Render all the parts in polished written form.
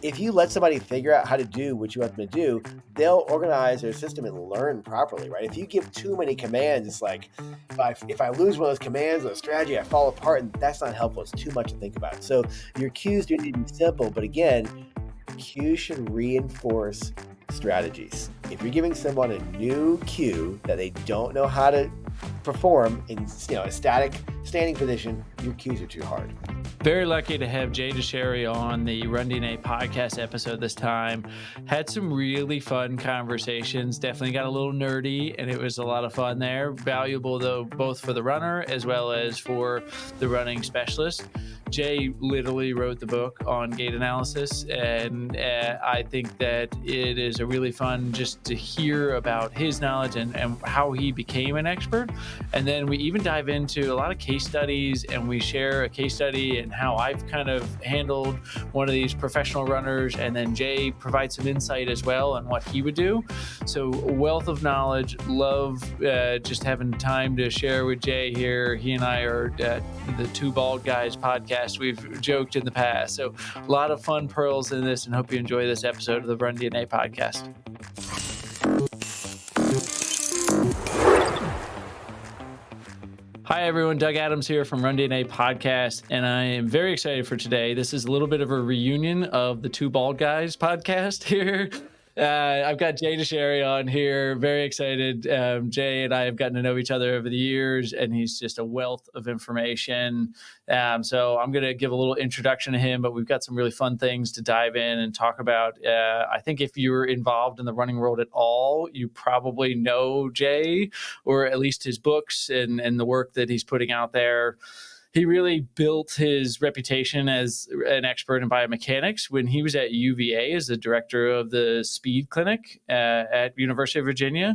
if you let somebody figure out how to do what you want them to do, they'll organize their system and learn properly, right? If you give too many commands, it's like if I lose one of those commands or a strategy, I fall apart, and that's not helpful. It's too much to think about. So your cues do need to be simple, but again, cues should reinforce strategies. If you're giving someone a new cue that they don't know how to perform in a static standing position, your cues are too hard. Very lucky to have Jay Dicharry on the Run DNA podcast episode this time. Had some really fun conversations. Definitely got a little nerdy, and it was a lot of fun there. Valuable, though, both for the runner as well as for the running specialist. Jay literally wrote the book on gait analysis, and I think that it is a really fun just to hear about his knowledge and how he became an expert. And then we even dive into a lot of case studies, and we share a case study and how I've kind of handled one of these professional runners, and then Jay provides some insight as well on what he would do. So wealth of knowledge. Love just having time to share with Jay here. He and I are the Two Bald Guys podcast. We've joked in the past. So a lot of fun pearls in this, and hope you enjoy this episode of the Run DNA podcast. Hi, everyone. Doug Adams here from Run DNA podcast, and I am very excited for today. This is a little bit of a reunion of the Two Bald Guys podcast here. I've got Jay Dicharry on here. Very excited. Jay and I have gotten to know each other over the years, and he's just a wealth of information. So I'm going to give a little introduction to him, but we've got some really fun things to dive in and talk about. I think if you're involved in the running world at all, you probably know Jay, or at least his books and the work that he's putting out there. He really built his reputation as an expert in biomechanics when he was at UVA as the director of the speed clinic at University of Virginia.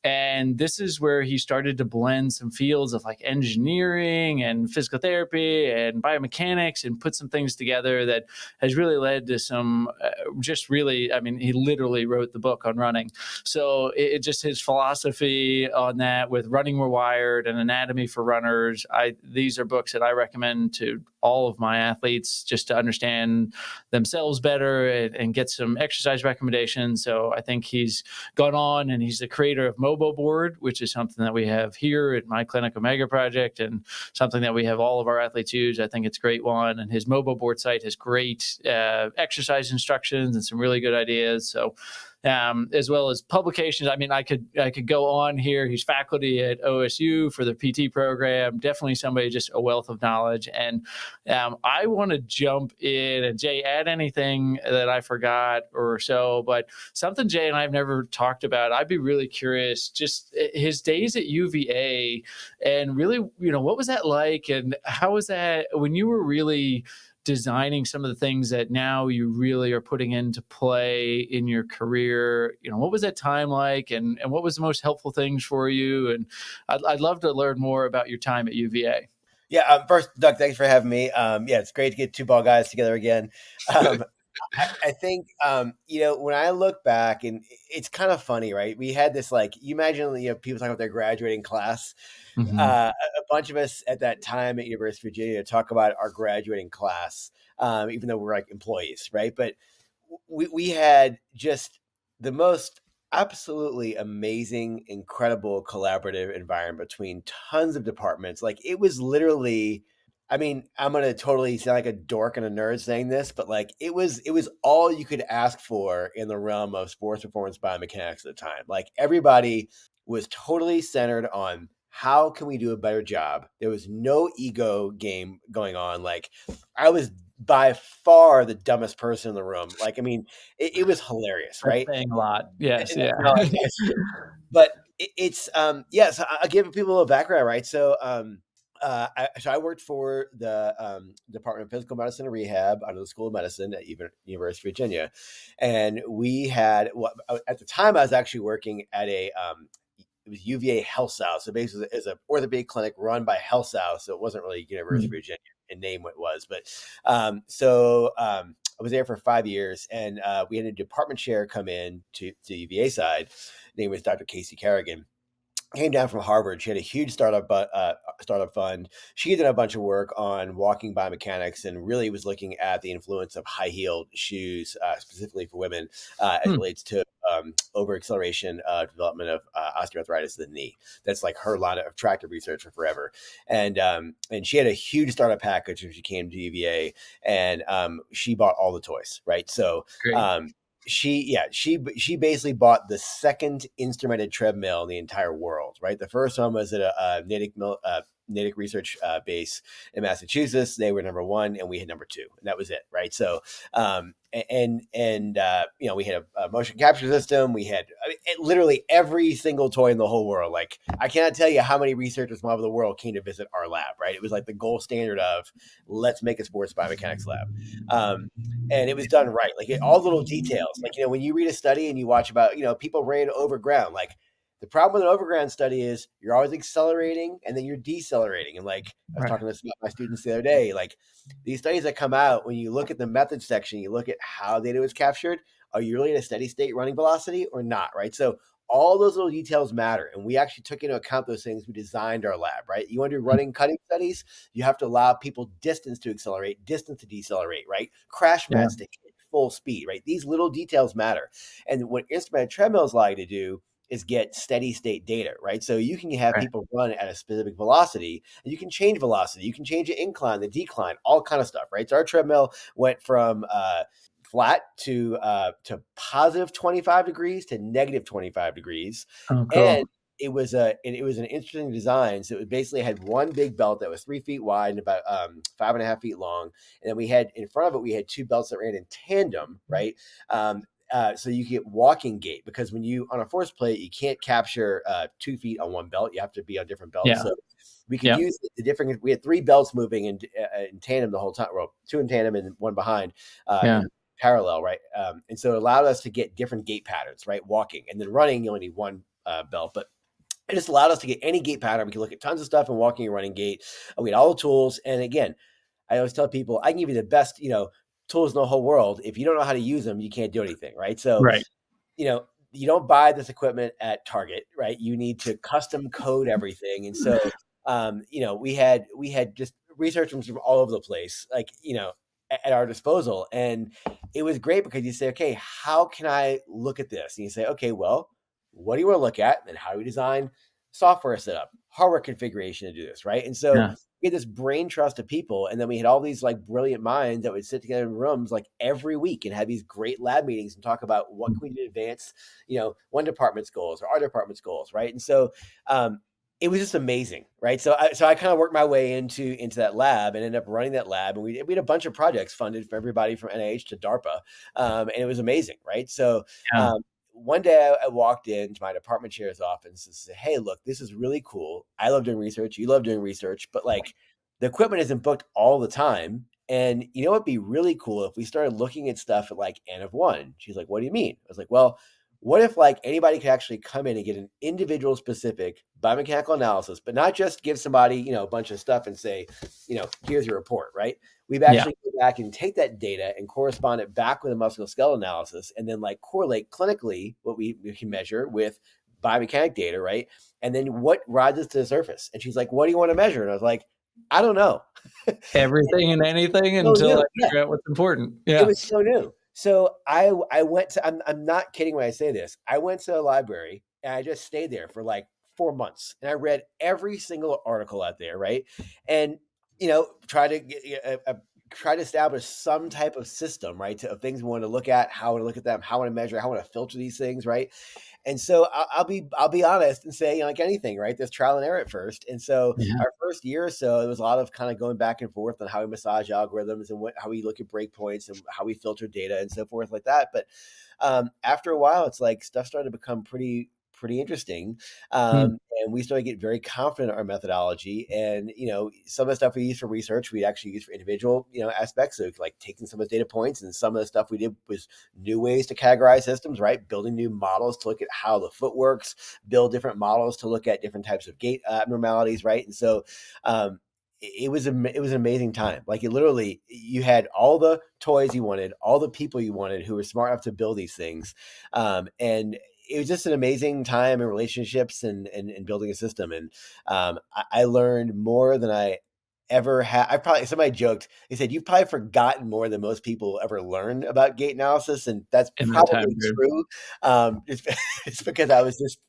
And this is where he started to blend some fields of like engineering and physical therapy and biomechanics and put some things together that has really led to some he literally wrote the book on running. So it just his philosophy on that with Running Rewired and Anatomy for Runners. These are books that I recommend to all of my athletes just to understand themselves better and get some exercise recommendations. So I think he's gone on, and he's the creator of Mobo Board, which is something that we have here at my clinic Omega Project and something that we have all of our athletes use. I think it's a great one. And his Mobo Board site has great exercise instructions and some really good ideas. So as well as publications. I mean, I could go on here. He's faculty at OSU for the PT program. Definitely somebody just a wealth of knowledge. And I want to jump in, and Jay, add anything that I forgot or so. But something Jay and I have never talked about. I'd be really curious, just his days at UVA, and really, what was that like, and how was that when you were really designing some of the things that now you really are putting into play in your career? What was that time like, and what was the most helpful things for you? And I'd love to learn more about your time at UVA. Yeah. First, Doug, thanks for having me. It's great to get Two Bald Guys together again. I think, when I look back, and it's kind of funny, right? We had this, you imagine, people talking about their graduating class. Mm-hmm. A bunch of us at that time at University of Virginia talk about our graduating class, even though we're like employees, right? But we had just the most absolutely amazing, incredible collaborative environment between tons of departments. Like, it was literally, I'm going to totally sound like a dork and a nerd saying this, but it was all you could ask for in the realm of sports performance biomechanics at the time. Like, everybody was totally centered on how can we do a better job. There was no ego game going on. Like, I was by far the dumbest person in the room. It was hilarious, right? That's saying a lot. Yes. Yeah. No, but it's so I'll give people a little background, right? So I worked for the Department of Physical Medicine and Rehab under the School of Medicine at University of Virginia, and we had at the time I was actually working at it was UVA Health South. So basically, it's an orthopedic clinic run by Health South. So it wasn't really University of Virginia in name what it was, but I was there for 5 years, and we had a department chair come in to the UVA side. His name was Dr. Casey Kerrigan. came down from Harvard. She had a huge startup fund. She did a bunch of work on walking biomechanics and really was looking at the influence of high heeled shoes, specifically for women, as it Hmm, relates to over acceleration development of osteoarthritis of the knee. That's like her line of tractor research for forever. And she had a huge startup package when she came to UVA, and she bought all the toys, right? So great. um, she basically bought the second instrumented treadmill in the entire world, right? The first one was at a Natick research base in Massachusetts. They were number one, and we had number two, and that was it, right? So, we had a motion capture system. We had, I mean, literally every single toy in the whole world. Like, I cannot tell you how many researchers from all over the world came to visit our lab, right? It was like the gold standard of let's make a sports biomechanics lab. Um, and it was done right. Like all the little details. Like, when you read a study and you watch about, people ran over ground, like the problem with an overground study is you're always accelerating and then you're decelerating. And like I was Right. talking to some of my students the other day, like these studies that come out, when you look at the method section, you look at how data was captured. Are you really at a steady state running velocity or not? Right. So all those little details matter. And we actually took into account those things. We designed our lab, right? You want to do Hmm, running cutting studies, you have to allow people distance to accelerate, distance to decelerate, right? Crash yeah. mats to hit full speed, right? These little details matter. And what instrumented treadmills allow you to do is get steady state data, right? So you can have Right. people run at a specific velocity, and you can change velocity, you can change the incline, the decline, all kind of stuff, right? So our treadmill went from flat to positive 25 degrees to negative 25 degrees, Oh, and cool. it was an interesting design. So it basically had one big belt that was 3 feet wide and about 5.5 feet long, and then we had in front of it we had two belts that ran in tandem, right? So you get walking gait, because when you on a force plate, you can't capture 2 feet on one belt. You have to be on different belts. Yeah. So we could Yeah. use the different. We had three belts moving in tandem the whole time. Well, two in tandem and one behind Yeah. in parallel, right? And so it allowed us to get different gait patterns, right? Walking and then running, you only need one belt, but it just allowed us to get any gait pattern. We could look at tons of stuff in walking and running gait. We had all the tools, and again, I always tell people I can give you the best, tools in the whole world. If you don't know how to use them, you can't do anything, right? So, Right. you don't buy this equipment at Target, right? You need to custom code everything. And so, we had just researchers from all over the place, like, at our disposal. And it was great because you say, okay, how can I look at this? And you say, okay, well, what do you want to look at? And how do we design software setup, hardware configuration to do this, right? And so Yeah. we had this brain trust of people, and then we had all these like brilliant minds that would sit together in rooms like every week and have these great lab meetings and talk about what can we do to advance, one department's goals or our department's goals, right? And so it was just amazing, right? So I kind of worked my way into that lab and ended up running that lab, and we had a bunch of projects funded for everybody from NIH to DARPA, and it was amazing, right? So Yeah. one day I walked into my department chair's office and said, "Hey, look, this is really cool. I love doing research. You love doing research, but like the equipment isn't booked all the time. And you know what'd be really cool if we started looking at stuff at like N of one." She's like, "What do you mean?" I was like, "Well, what if like anybody could actually come in and get an individual specific biomechanical analysis, but not just give somebody, a bunch of stuff and say, here's your report, right? We've Yeah. actually go back and take that data and correspond it back with a musculoskeletal analysis, and then like correlate clinically what we can measure with biomechanic data, right? And then what rises to the surface." And she's like, "What do you want to measure?" And I was like, "I don't know." Everything and anything So until I new. Yeah. figure out what's important. It Yeah. was so new. So I went to I'm not kidding when I say this. I went to the library and I just stayed there for like 4 months, and I read every single article out there, right? And, try to try to establish some type of system, right, of things we want to look at, how to look at them, how I want to measure, how I want to filter these things, right? And so I'll be honest and say, like anything, right? There's trial and error at first. And so Yeah. our first year or so, it was a lot of kind of going back and forth on how we massage algorithms and how we look at breakpoints and how we filter data and so forth like that. But after a while, it's like stuff started to become pretty interesting, Hmm. and we started to get very confident in our methodology. And some of the stuff we use for research, we actually use for individual aspects. So like taking some of the data points, and some of the stuff we did was new ways to categorize systems, right? Building new models to look at how the foot works, build different models to look at different types of gait abnormalities, right? And so it was an amazing time. Like it literally, you had all the toys you wanted, all the people you wanted who were smart enough to build these things, and it was just an amazing time in relationships and building a system. And I learned more than I ever had. I probably somebody joked. They said you've probably forgotten more than most people ever learn about gait analysis, and that's in that time probably period. true. It's, it's because I was just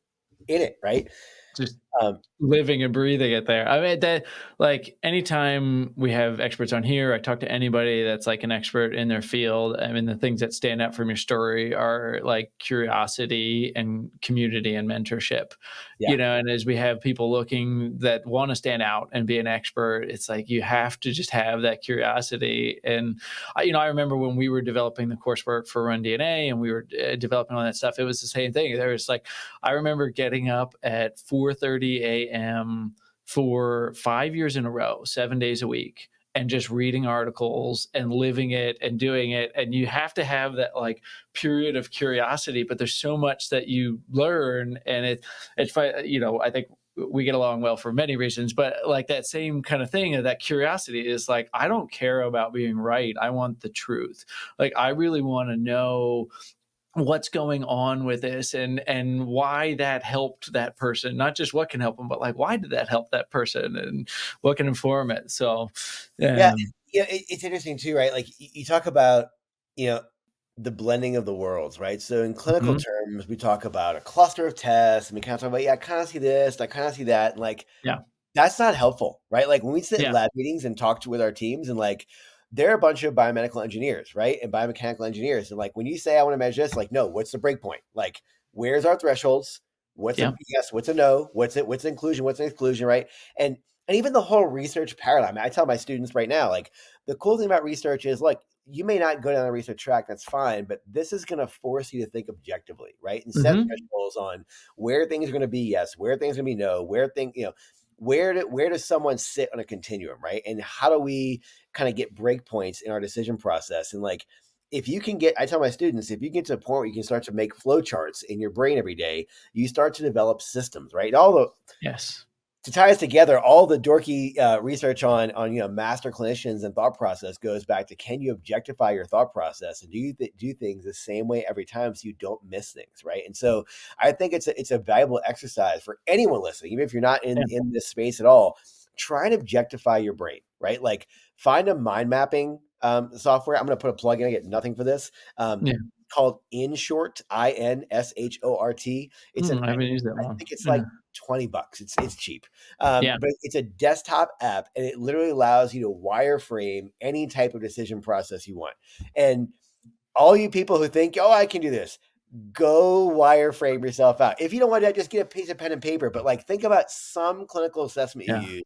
in it, right? Just Um, living and breathing it there. I mean, that like anytime we have experts on here, I talk to anybody that's like an expert in their field. I mean, the things that stand out from your story are like curiosity and community and mentorship, yeah, and as we have people looking that want to stand out and be an expert, it's like you have to just have that curiosity. And, I remember when we were developing the coursework for Run DNA and we were developing all that stuff, it was the same thing. There was like, I remember getting up at 4:30 a.m. for 5 years in a row, 7 days a week, and just reading articles and living it and doing it. And you have to have that like period of curiosity, but there's so much that you learn. And I think we get along well for many reasons, but like that same kind of thing of that curiosity is like, I don't care about being right. I want the truth. Like, I really want to know what's going on with this and why that helped that person, not just what can help them, but like why did that help that person and what can inform it. So yeah, um yeah. It's interesting too, right? Like you talk about, you know, the blending of the worlds, right? So in clinical mhm, terms, we talk about a cluster of tests, and we kind of talk about, yeah, I kind of see this, I kind of see that, and like yeah, that's not helpful, right? Like, when we sit in yeah, lab meetings and talk to with our teams and, like, they're a bunch of biomedical engineers, right? And biomechanical engineers, and, like, when you say, "I wanna measure this," like, "No, what's the break point?" Like, "Where's our thresholds? What's a yeah, yes? What's a no? What's inclusion? What's an exclusion?" Right? And even the whole research paradigm, I tell my students right now, like, the cool thing about research is, like, you may not go down the research track, that's fine, but this is gonna force you to think objectively, right? And set hmm, thresholds on where things are gonna be yes, where things are gonna be no, where does someone sit on a continuum, right? And how do we kind of get break points in our decision process? And like, if you can get, I tell my students, if you get to a point where you can start to make flow charts in your brain every day, you start to develop systems, right? All the yes, to tie us together, all the dorky research on master clinicians and thought process goes back to, can you objectify your thought process and do you do things the same way every time so you don't miss things, right? And so I think it's a valuable exercise for anyone listening, even if you're not yeah, in this space at all. Try and objectify your brain, right? Like, find a mind mapping software. I'm going to put a plug in. I get nothing for this. yeah. Called InShort, InShort. It's an I haven't used that I one. think it's Yeah, like $20. It's cheap. yeah, But it's a desktop app, and it literally allows you to wireframe any type of decision process you want. And all you people who think, "Oh, I can do this," go wireframe yourself out. If you don't want that, just get a piece of pen and paper. But like, think about some clinical assessment you yeah, use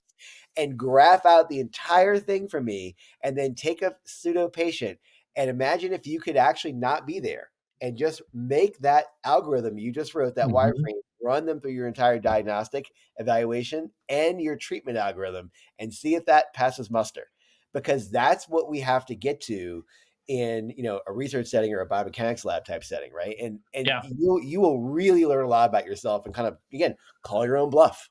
and graph out the entire thing for me, and then take a pseudo patient and imagine if you could actually not be there and just make that algorithm you just wrote, that hmm, wireframe, run them through your entire diagnostic evaluation and your treatment algorithm and see if that passes muster. Because that's what we have to get to in a research setting or a biomechanics lab type setting, right? And yeah. you will really learn a lot about yourself and kind of, again, call your own bluff.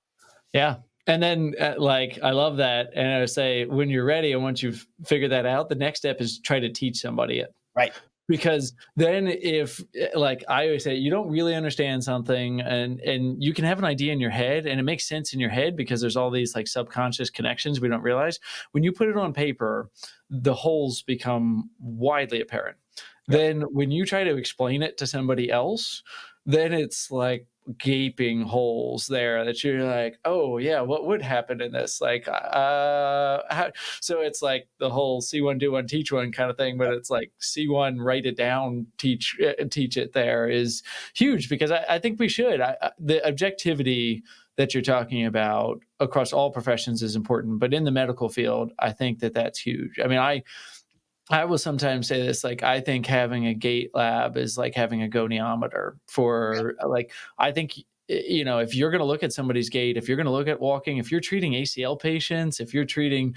Yeah. And then, like, I love that. And I would say, when you're ready, and once you've figured that out, the next step is try to teach somebody it. Right. Because then, if like I always say, you don't really understand something, and you can have an idea in your head, and it makes sense in your head because there's all these like subconscious connections we don't realize. When you put it on paper, the holes become widely apparent. Yep. Then when you try to explain it to somebody else, then it's like gaping holes there that you're like, oh yeah, what would happen in this? Like, so it's like the whole see one, do one, teach one kind of thing, but it's like see one, write it down, teach it. There is huge because I think we should. The objectivity that you're talking about across all professions is important, but in the medical field, I think that that's huge. I mean, I will sometimes say this, like, I think having a gait lab is like having a goniometer for like, I think, if you're going to look at somebody's gait, if you're going to look at walking, if you're treating ACL patients, if you're treating,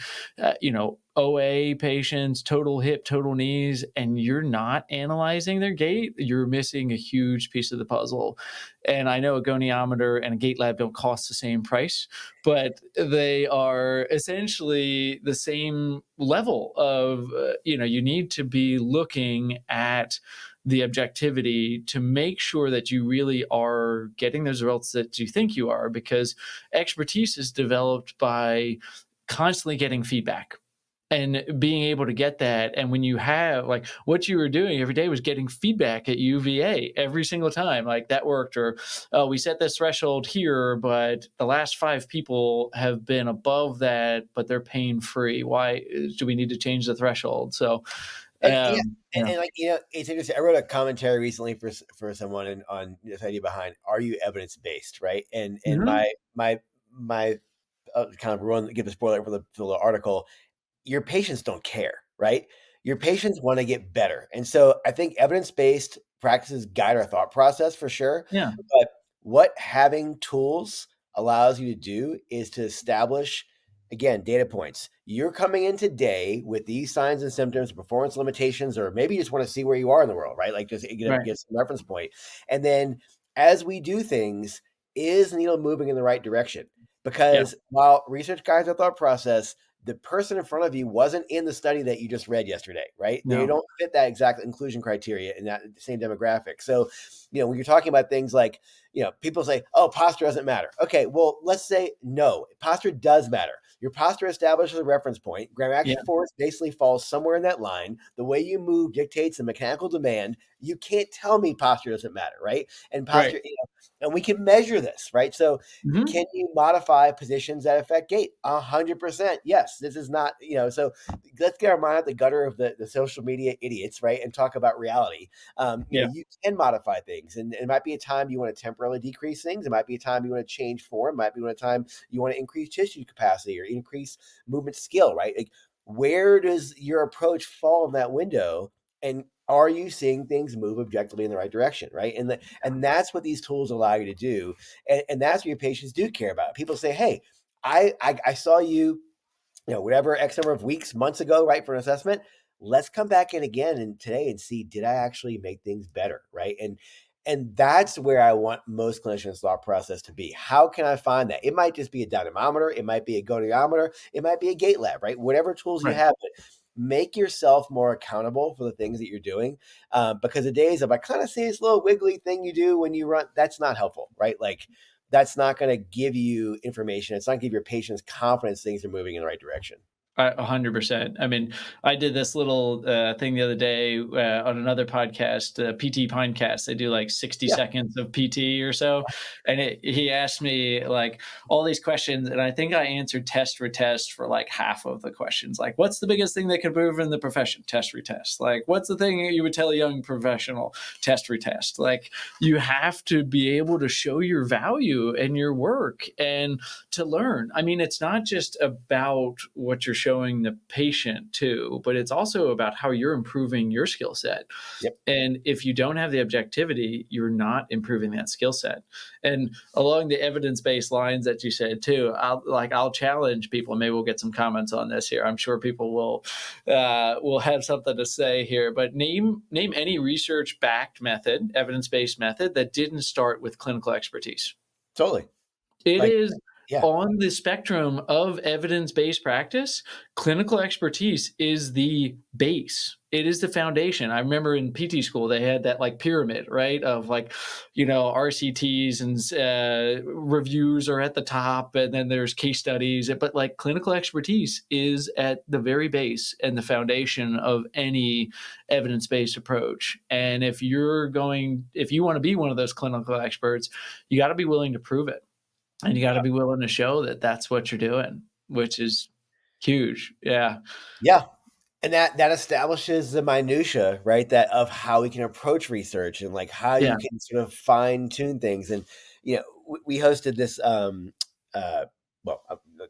OA patients, total hip, total knees, and you're not analyzing their gait, you're missing a huge piece of the puzzle. And I know a goniometer and a gait lab don't cost the same price, but they are essentially the same level of, you need to be looking at the objectivity to make sure that you really are getting those results that you think you are, because expertise is developed by constantly getting feedback and being able to get that. And when you have, like, what you were doing every day was getting feedback at UVA every single time, like that worked, or oh, we set this threshold here, but the last 5 people have been above that, but they're pain free. Why do we need to change the threshold? So And yeah, yeah. and like, it's interesting. I wrote a commentary recently for someone on this idea behind, are you evidence based, right? And Mhm. my kind of give a spoiler for the article. Your patients don't care, right? Your patients want to get better. And so I think evidence-based practices guide our thought process for sure. Yeah. But what having tools allows you to do is to establish, again, data points. You're coming in today with these signs and symptoms, performance limitations, or maybe you just want to see where you are in the world, right? Like, just Right. get some reference point. And then as we do things, is the needle moving in the right direction? Yeah. Because while research guides our thought process, the person in front of you wasn't in the study that you just read yesterday, right? They No. don't fit that exact inclusion criteria in that same demographic. So, when you're talking about things like, people say, oh, posture doesn't matter. Okay, well, let's say no, posture does matter. Your posture establishes a reference point. Yeah. Gravitational force basically falls somewhere in that line. The way you move dictates the mechanical demand. You can't tell me posture doesn't matter, right? And Right. posture, and we can measure this, right? So Mhm. can you modify positions that affect gait? 100%. Yes. This is not, so let's get our mind out the gutter of the social media idiots, right? And talk about reality. Yeah. You can modify things, and it might be a time you want to temporarily decrease things. It might be a time you want to change form. It might be a time you want to increase tissue capacity or increase movement skill, right? Like, where does your approach fall in that window? And are you seeing things move objectively in the right direction, right? And that's what these tools allow you to do, and that's what your patients do care about. People say, "Hey, I saw you, whatever X number of weeks, months ago, right, for an assessment. Let's come back in again and today and see, did I actually make things better, right?" And that's where I want most clinicians' thought process to be. How can I find that? It might just be a dynamometer, it might be a goniometer, it might be a gait lab, right? Whatever tools you Right. have, but make yourself more accountable for the things that you're doing. Because the days of, I kind of see this little wiggly thing you do when you run, that's not helpful, right? Like, that's not going to give you information. It's not going to give your patients confidence things are moving in the right direction. 100%. I mean, I did this little thing the other day on another podcast, PT Pinecast. They do like 60 Yeah. seconds of PT or so. And he asked me like all these questions. And I think I answered test retest for like half of the questions. Like, what's the biggest thing that could improve in the profession? Test retest. Like, what's the thing you would tell a young professional? Test retest. Like, you have to be able to show your value and your work and to learn. I mean, it's not just about what you're showing the patient too, but it's also about how you're improving your skill set. Yep. And if you don't have the objectivity, you're not improving that skill set. And along the evidence-based lines that you said too, I'll challenge people. Maybe we'll get some comments on this here. I'm sure people will have something to say here. But name any research-backed method, evidence-based method that didn't start with clinical expertise. Totally. It Like, is yeah. on the spectrum of evidence-based practice. Clinical expertise is the base. It is the foundation. I remember in PT school, they had that like pyramid, right? Of like, RCTs and reviews are at the top, and then there's case studies. But like clinical expertise is at the very base and the foundation of any evidence-based approach. And if you want to be one of those clinical experts, you got to be willing to prove it. And you gotta be willing to show that that's what you're doing, which is huge. Yeah. Yeah. And that establishes the minutia, right? That of how we can approach research and like how Yeah. you can sort of fine tune things. And we hosted this uh well,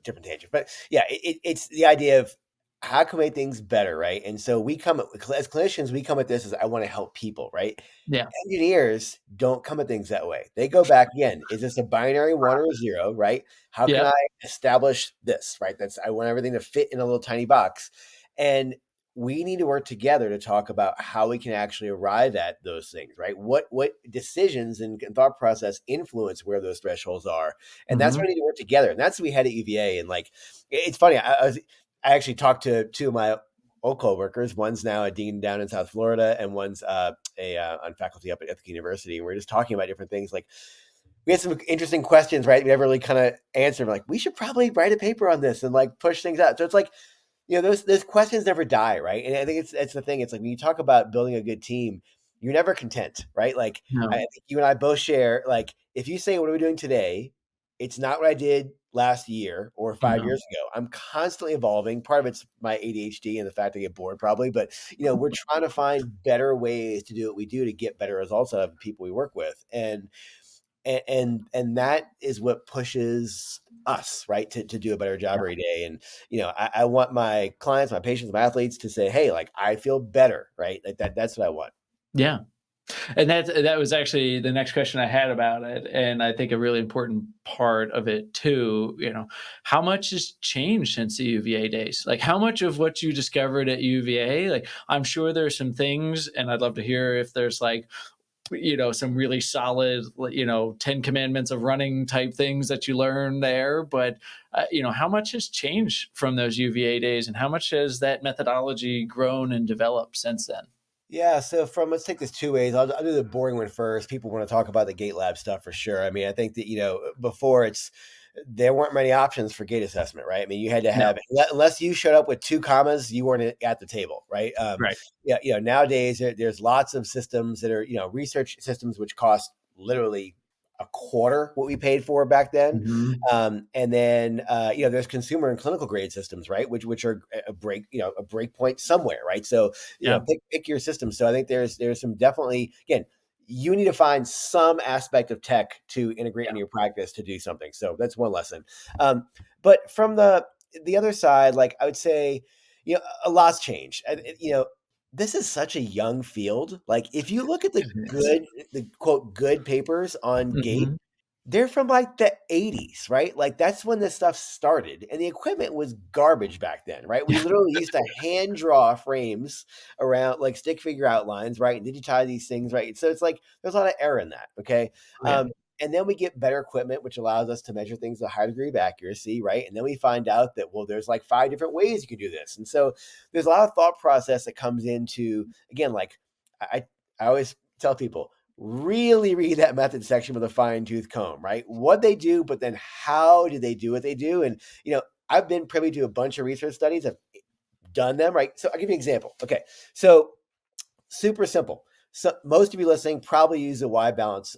different tangent, but yeah, it's the idea of how can we make things better, right? And so we come as clinicians, we come at this as, I want to help people, right? Yeah. Engineers don't come at things that way. They go back again. Is this a binary one or a zero, right? How can Yep. I establish this, right? I want everything to fit in a little tiny box. And we need to work together to talk about how we can actually arrive at those things, right? What decisions and thought process influence where those thresholds are, and that's Hmm. why we need to work together. And that's what we had at UVA. And like, it's funny. I actually talked to two of my old coworkers. One's now a dean down in South Florida, and one's on faculty up at Ithaca University. And we're just talking about different things. Like, we had some interesting questions, right? We never really kind of answered. Like, we should probably write a paper on this and like push things out. So it's like, those questions never die, right? And I think it's the thing. It's like when you talk about building a good team, you're never content, right? Like, I No. think you and I both share, like, if you say, what are we doing today? It's not what I did last year or 5 years No. ago. I'm constantly evolving. Part of it's my ADHD and the fact I get bored probably, but we're trying to find better ways to do what we do to get better results out of the people we work with. And that is what pushes us, right, to do a better job Yeah. every day. And I want my clients, my patients, my athletes to say, hey, like, I feel better, right? Like that's what I want. Yeah. And that was actually the next question I had about it, and I think a really important part of it too, how much has changed since the UVA days? Like, how much of what you discovered at UVA, like, I'm sure there's some things, and I'd love to hear if there's like, some really solid, 10 commandments of running type things that you learn there. But, how much has changed from those UVA days, and how much has that methodology grown and developed since then? Yeah, so let's take this two ways. I'll do the boring one first. People want to talk about the gait lab stuff for sure. I mean, I think that before, there weren't many options for gait assessment, right? I mean, you had to No. have, unless you showed up with two commas, you weren't at the table, right? Right. Yeah, nowadays there's lots of systems that are research systems which cost literally a quarter what we paid for back then. Mhm. And then there's consumer and clinical grade systems, right? Which are a break point somewhere, right? So Yeah. pick your system. So I think there's some, definitely, again, you need to find some aspect of tech to integrate Yeah. into your practice to do something. So that's one lesson. But from the other side, like, I would say, a lot's changed. This is such a young field. Like, if you look at It is. the quote good papers on gait, Mhm. they're from like the 80s, right? Like, that's when this stuff started. And the equipment was garbage back then, right? We Yeah. literally used to hand draw frames around, like, stick figure outlines, right? And digitize these things, right? So it's like there's a lot of error in that. Okay. Oh, yeah. And then we get better equipment, which allows us to measure things with a high degree of accuracy, right? And then we find out that, well, there's like 5 different ways you can do this. And so there's a lot of thought process that comes into, again, like, I, I always tell people, really read that method section with a fine tooth comb, right? What they do, but then how do they do what they do? And, I've been privy to a bunch of research studies. I've done them, right? So I'll give you an example. Okay. So, super simple. So most of you listening probably use a Y balance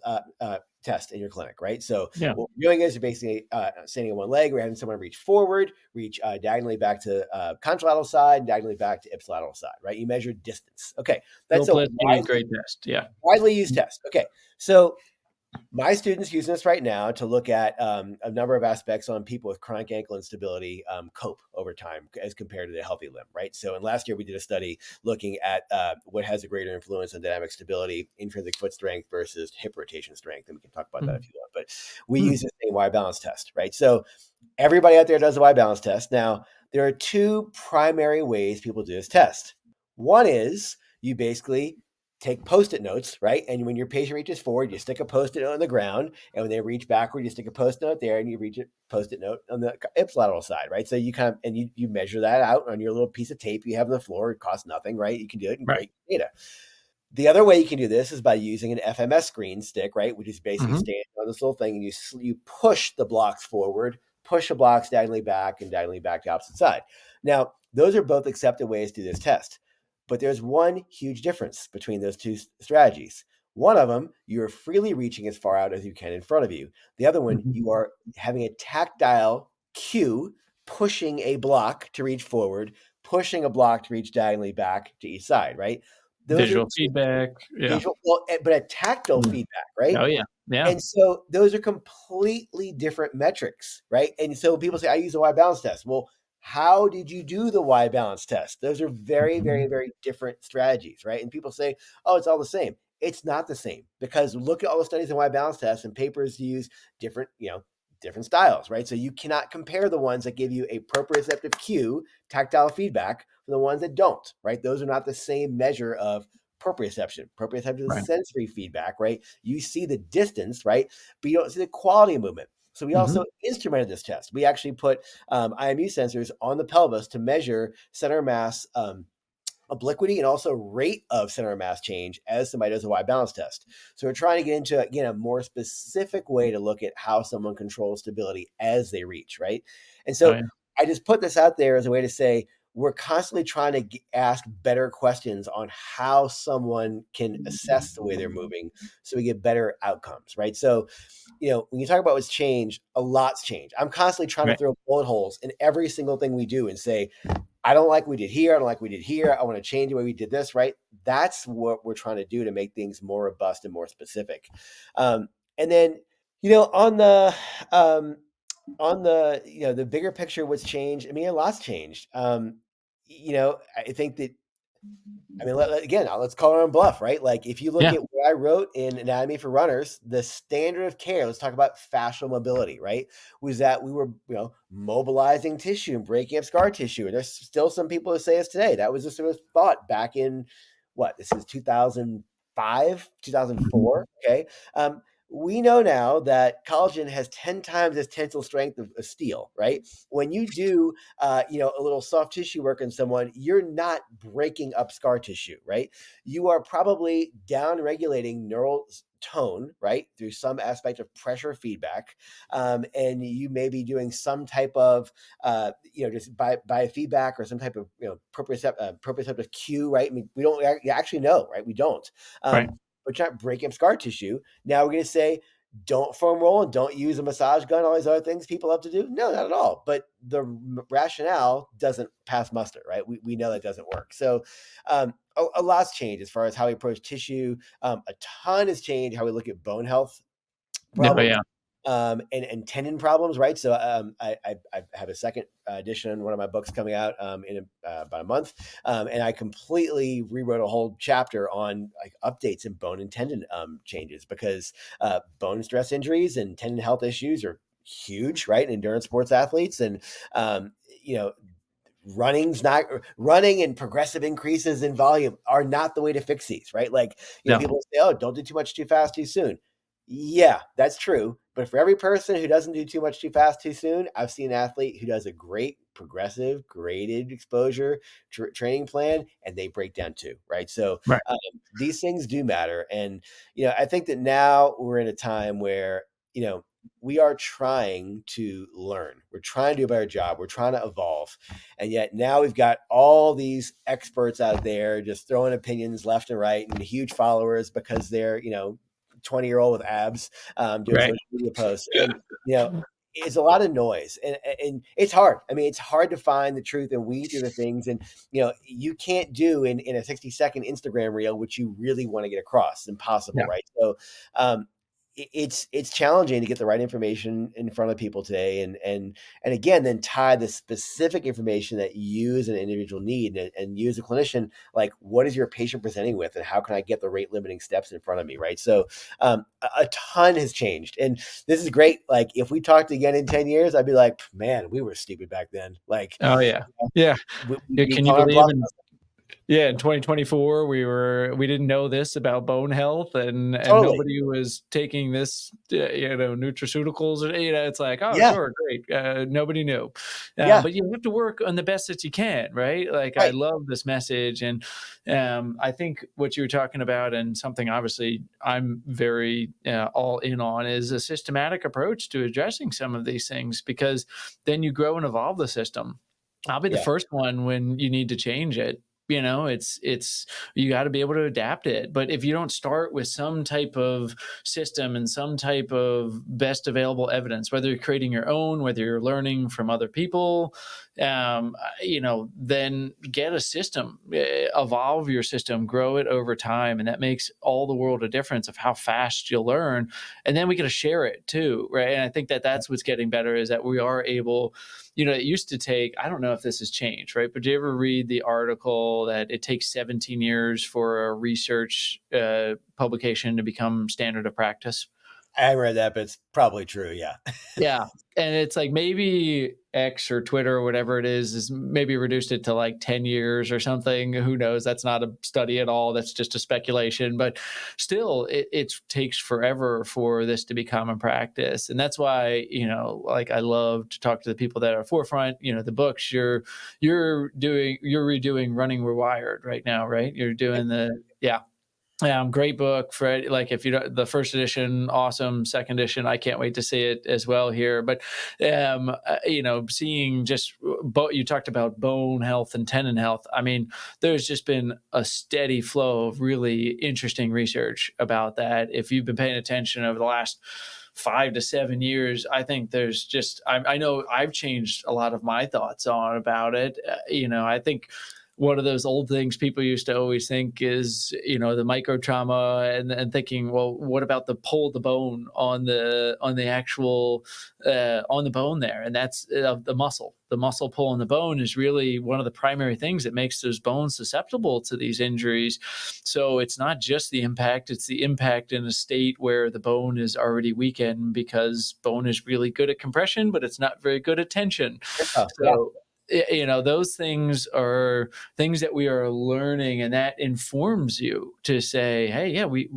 test in your clinic, right? So Yeah. what we're doing is you're basically standing on one leg. We're having someone reach forward, reach diagonally back to contralateral side, and diagonally back to ipsilateral side, right? You measure distance. Okay, that's a Simplicity, great test. Yeah. widely used test. Okay, so my students using this right now to look at a number of aspects on people with chronic ankle instability cope over time as compared to the healthy limb, right? So, in last year we did a study looking at what has a greater influence on dynamic stability, intrinsic foot strength versus hip rotation strength, and we can talk about that Mm. if you want. But we Mm. use the same Y balance test, right? So everybody out there does the Y balance test. Now, there are two primary ways people do this test. One is you basically take post-it notes, right? And when your patient reaches forward, you stick a post-it note on the ground, and when they reach backward, you stick a post-it note there, and you reach a post-it note on the ipsilateral side, right? So you kind of, and you measure that out on your little piece of tape you have on the floor. It costs nothing, right? You can do it in Right. great data. The other way you can do this is by using an FMS screen stick, right? Which is basically Mhm. standing on this little thing, and you push the blocks forward, push the blocks diagonally back, and diagonally back to opposite side. Now, those are both accepted ways to do this test, but there's one huge difference between those two strategies. One of them, you're freely reaching as far out as you can in front of you. The other one, Mhm. you are having a tactile cue, pushing a block to reach forward, pushing a block to reach diagonally back to each side, right? Those are Visual feedback. Yeah. visual, well, but a tactile Yeah. feedback, right? Oh, yeah. Yeah. And so those are completely different metrics, right? And so people say, I use the Y balance test. Well, how did you do the Y balance test? Those are very, very, Mhm. very different strategies, right? And people say, oh, it's all the same. It's not the same, because look at all the studies in Y balance tests, and papers use different, different styles, right? So you cannot compare the ones that give you a proprioceptive cue, tactile feedback, from the ones that don't, right? Those are not the same measure of proprioception. Proprioception is Right. sensory feedback, right? You see the distance, right? But you don't see the quality of movement. So we Hmm. also instrumented this test. We actually put IMU sensors on the pelvis to measure center mass obliquity and also rate of center of mass change as somebody does a wide balance test. So we're trying to get into, again, a more specific way to look at how someone controls stability as they reach, right? And Oh, so yeah. I just put this out there as a way to say, we're constantly trying to ask better questions on how someone can assess the way they're moving so we get better outcomes, right? So, when you talk about what's changed, a lot's changed. I'm constantly trying to Right. throw bullet holes in every single thing we do and say, I don't like what we did here. I don't like what we did here. I want to change the way we did this, right? That's what we're trying to do to make things more robust and more specific. And then, on um, the bigger picture, what's changed? I mean, a lot's changed. I think that again, let's call it on bluff, right? Like if you look Yeah. at what I wrote in Anatomy for Runners, the standard of care, let's talk about fascial mobility, right? Was that we were, mobilizing tissue and breaking up scar tissue. And there's still some people who say this today. That was just sort of thought back in this is 2005, Mhm. 2004. Okay. We know now that collagen has 10 times its tensile strength of steel, right? When you do a little soft tissue work in someone, you're not breaking up scar tissue, right? You are probably down regulating neural tone, right, through some aspect of pressure feedback, and you may be doing some type of, just by feedback or some type of, proprioceptive cue, right? I mean, we don't actually know, right? We don't. Right. But you're not breaking up scar tissue. Now we're going to say, don't foam roll and don't use a massage gun, all these other things people love to do. No, not at all. But the rationale doesn't pass muster, right? We know that doesn't work. So a lot's changed as far as how we approach tissue. A ton has changed how we look at bone health Oh, problems, yeah. and tendon problems, right? So I have a second edition in one of my books coming out in about a month, and I completely rewrote a whole chapter on like updates in bone and tendon changes because bone stress injuries and tendon health issues are huge, right? In endurance sports athletes, and um, you know running and progressive increases in volume are not the way to fix these, right? Like, No. people say, oh, don't do too much too fast too soon. Yeah, that's true. But for every person who doesn't do too much too fast too soon, I've seen an athlete who does a great progressive graded exposure training plan and they break down too, right? So Right. these things do matter. And, I think that now we're in a time where, we are trying to learn. We're trying to do a better job. We're trying to evolve. And yet now we've got all these experts out there just throwing opinions left and right and huge followers because they're, 20-year-old with abs doing Right. social media posts. And, it's a lot of noise and it's hard. I mean, it's hard to find the truth and weed through the things. And, you can't do in a 60-second Instagram reel, which you really want to get across. It's impossible, Yeah. right? So, it's challenging to get the right information in front of people today and again then tie the specific information that you as an individual need and you as a clinician, like what is your patient presenting with and how can I get the rate limiting steps in front of me, right? So a ton has changed and this is great. Like if we talked again in 10 years, I'd be like, man, we were stupid back then. Like Oh, yeah. Yeah. we'd Yeah, be can you calling our believe bluff. in 2024, we didn't know this about bone health and Totally. nobody was taking this, nutraceuticals or, it's like, "Oh, Yeah. sure, great." Nobody knew. Yeah. But you have to work on the best that you can, right? Like, I Right. love this message, and, I think what you were talking about and something obviously I'm very, all in on is a systematic approach to addressing some of these things because then you grow and evolve the system. I'll be the Yeah. first one when you need to change it. It's you got to be able to adapt it. But if you don't start with some type of system and some type of best available evidence, whether you're creating your own, whether you're learning from other people, then get a system, evolve your system, grow it over time, and that makes all the world a difference of how fast you'll learn. And then we got to share it too, right? And I think that that's what's getting better is that we are able. It used to take, I don't know if this has changed, right? But did you ever read the article that it takes 17 years for a research publication to become standard of practice? I haven't read that, but it's probably true. Yeah. Yeah, and it's like maybe X or Twitter or whatever it is maybe reduced it to like 10 years or something. Who knows? That's not a study at all. That's just a speculation. But still, it takes forever for this to be common practice. And that's why, like I love to talk to the people that are forefront, the books you're redoing Running Rewired right now, right? You're doing yeah. Great book for like if you don't the first edition, awesome. Second edition, I can't wait to see it as well here. But seeing just you talked about bone health and tendon health. I mean, there's just been a steady flow of really interesting research about that. If you've been paying attention over the last 5 to 7 years, I think there's just I know I've changed a lot of my thoughts on about it. I think one of those old things people used to always think is, the micro trauma and thinking, well, what about the pull the bone on the actual on the bone there? And that's the muscle. The muscle pull on the bone is really one of the primary things that makes those bones susceptible to these injuries. So it's not just the impact, it's the impact in a state where the bone is already weakened because bone is really good at compression, but it's not very good at tension. Oh, yeah. So those things are things that we are learning, and that informs you to say, hey, yeah, we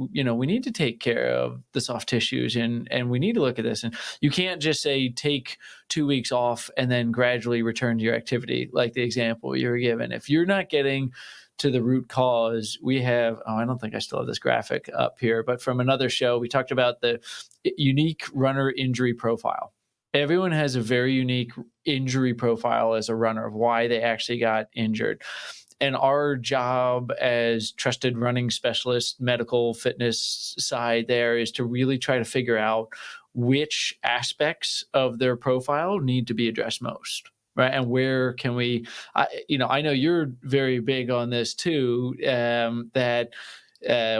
need to take care of the soft tissues, and we need to look at this. And you can't just say take 2 weeks off and then gradually return to your activity, like the example you were given. If you're not getting to the root cause, we have, I don't think I still have this graphic up here, but from another show, we talked about the unique runner injury profile. Everyone has a very unique injury profile as a runner of why they actually got injured. And our job as trusted running specialists, medical fitness side there is to really try to figure out which aspects of their profile need to be addressed most. Right. And where can we, I know you're very big on this too, that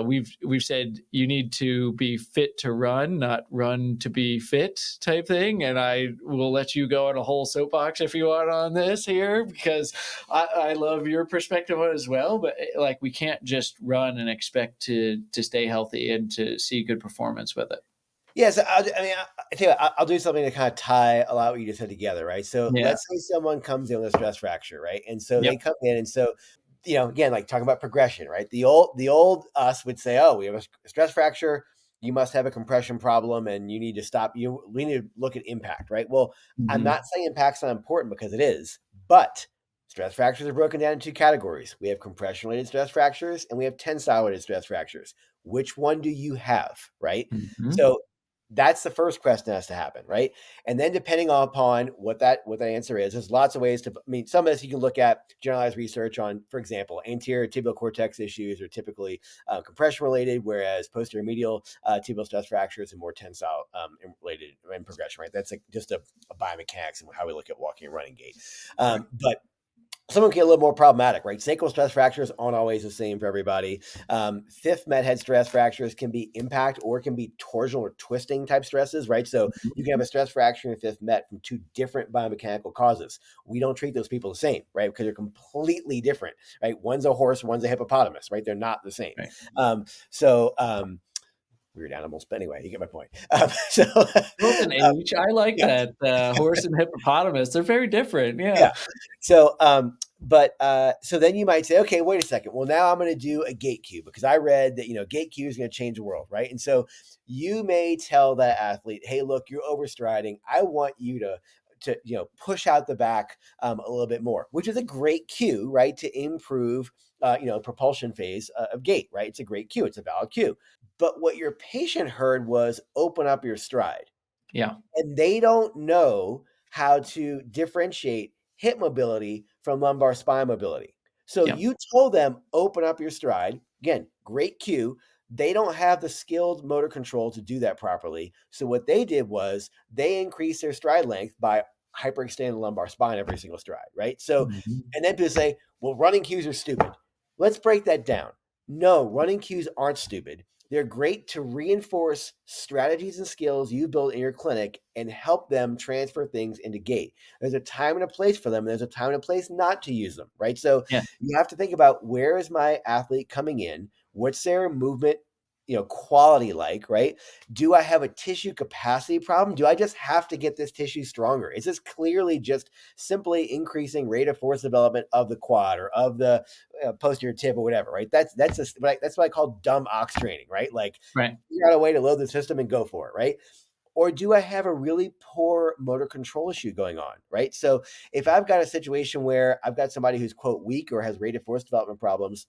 we've said you need to be fit to run, not run to be fit type thing. And I will let you go on a whole soapbox if you want on this here, because I love your perspective on it as well. But like, we can't just run and expect to stay healthy and to see good performance with it. Yes, I mean, I tell you what, I'll do something to kind of tie a lot of what you just said together, right? So Yeah. let's say someone comes in with a stress fracture, right? And so they Yep. come in, and so again, like talking about progression, right? The old us would say, "Oh, we have a stress fracture. You must have a compression problem, and you need to stop. We need to look at impact, right?" Well, I'm Mm-hmm. not saying impact's not important because it is, but stress fractures are broken down into two categories. We have compression-related stress fractures, and we have tensile-related stress fractures. Which one do you have, right? Mm-hmm. So that's the first question that has to happen, right? And then depending upon what that answer is, there's lots of ways to. I mean, some of this you can look at generalized research on. For example, anterior tibial cortex issues are typically compression related, whereas posterior medial tibial stress fractures are more tensile related in progression, right? That's like just a biomechanics and how we look at walking and running gait. But some of them get a little more problematic, right? Sacral stress fractures aren't always the same for everybody. Fifth met head stress fractures can be impact or can be torsional or twisting type stresses, right? So you can have a stress fracture in fifth met from two different biomechanical causes. We don't treat those people the same, right? Because they're completely different, right? One's a horse, one's a hippopotamus, right? They're not the same. Right. Weird animals, but anyway, you get my point. Both an H. I like Yeah. that. Horse and hippopotamus. They're very different. Yeah. Yeah. So, so then you might say, okay, wait a second. Well, now I'm going to do a gait cue because I read that, gait cue is going to change the world. Right. And so you may tell that athlete, hey, look, you're overstriding. I want you to push out the back a little bit more, which is a great cue, right? To improve, propulsion phase of gait, right? It's a great cue. It's a valid cue. But what your patient heard was open up your stride, Yeah. and they don't know how to differentiate hip mobility from lumbar spine mobility. So Yeah. you told them, open up your stride. Again, great cue. They don't have the skilled motor control to do that properly. So what they did was they increased their stride length by hyperextending the lumbar spine every single stride, right? So, Mhm. and then people say, well, running cues are stupid. Let's break that down. No, running cues aren't stupid. They're great to reinforce strategies and skills you build in your clinic and help them transfer things into gait. There's a time and a place for them, and there's a time and a place not to use them, right? So Yeah. you have to think about, where is my athlete coming in? What's their movement, quality like, right? Do I have a tissue capacity problem? Do I just have to get this tissue stronger? Is this clearly just simply increasing rate of force development of the quad or of the posterior tib or whatever, right? That's what I call dumb ox training, right? Like Right. figure out a way to load the system and go for it, right? Or do I have a really poor motor control issue going on, right? So if I've got a situation where I've got somebody who's quote weak or has rate of force development problems,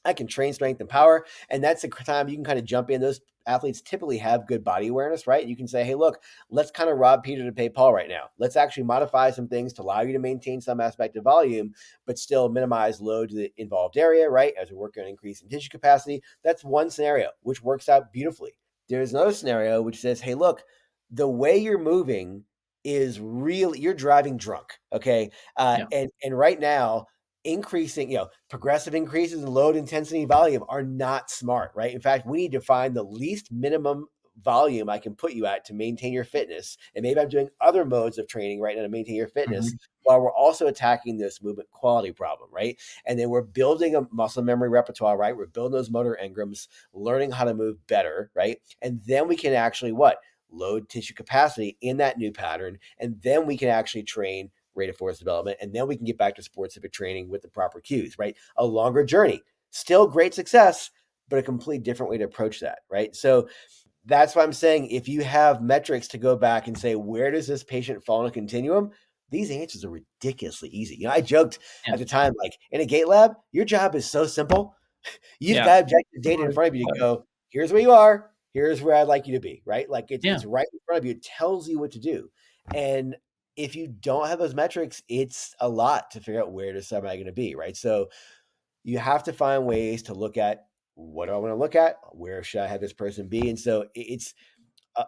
I can train strength and power. And that's the time you can kind of jump in. Those athletes typically have good body awareness, right? You can say, hey, look, let's kind of rob Peter to pay Paul right now. Let's actually modify some things to allow you to maintain some aspect of volume, but still minimize load to the involved area, right? As we work on increasing tissue capacity. That's one scenario, which works out beautifully. There's another scenario which says, hey, look, the way you're moving is really, you're driving drunk. Okay. Yeah. And right now, increasing, progressive increases in load intensity volume are not smart, right? In fact, we need to find the least minimum volume I can put you at to maintain your fitness. And maybe I'm doing other modes of training right now to maintain your fitness Mhm. while we're also attacking this movement quality problem, right? And then we're building a muscle memory repertoire, right? We're building those motor engrams, learning how to move better, right? And then we can actually what? Load tissue capacity in that new pattern. And then we can actually train rate of force development. And then we can get back to sports-specific training with the proper cues, right? A longer journey, still great success, but a complete different way to approach that, right? So that's why I'm saying if you have metrics to go back and say, where does this patient fall in a continuum? These answers are ridiculously easy. I joked Yeah. at the time, like in a gait lab, your job is so simple. You've Yeah. got objective data in front of you to go, here's where you are, here's where I'd like you to be, right? Like Yeah. it's right in front of you. It tells you what to do. And if you don't have those metrics, it's a lot to figure out where does somebody going to be, right? So you have to find ways to look at what do I want to look at? Where should I have this person be? And so it's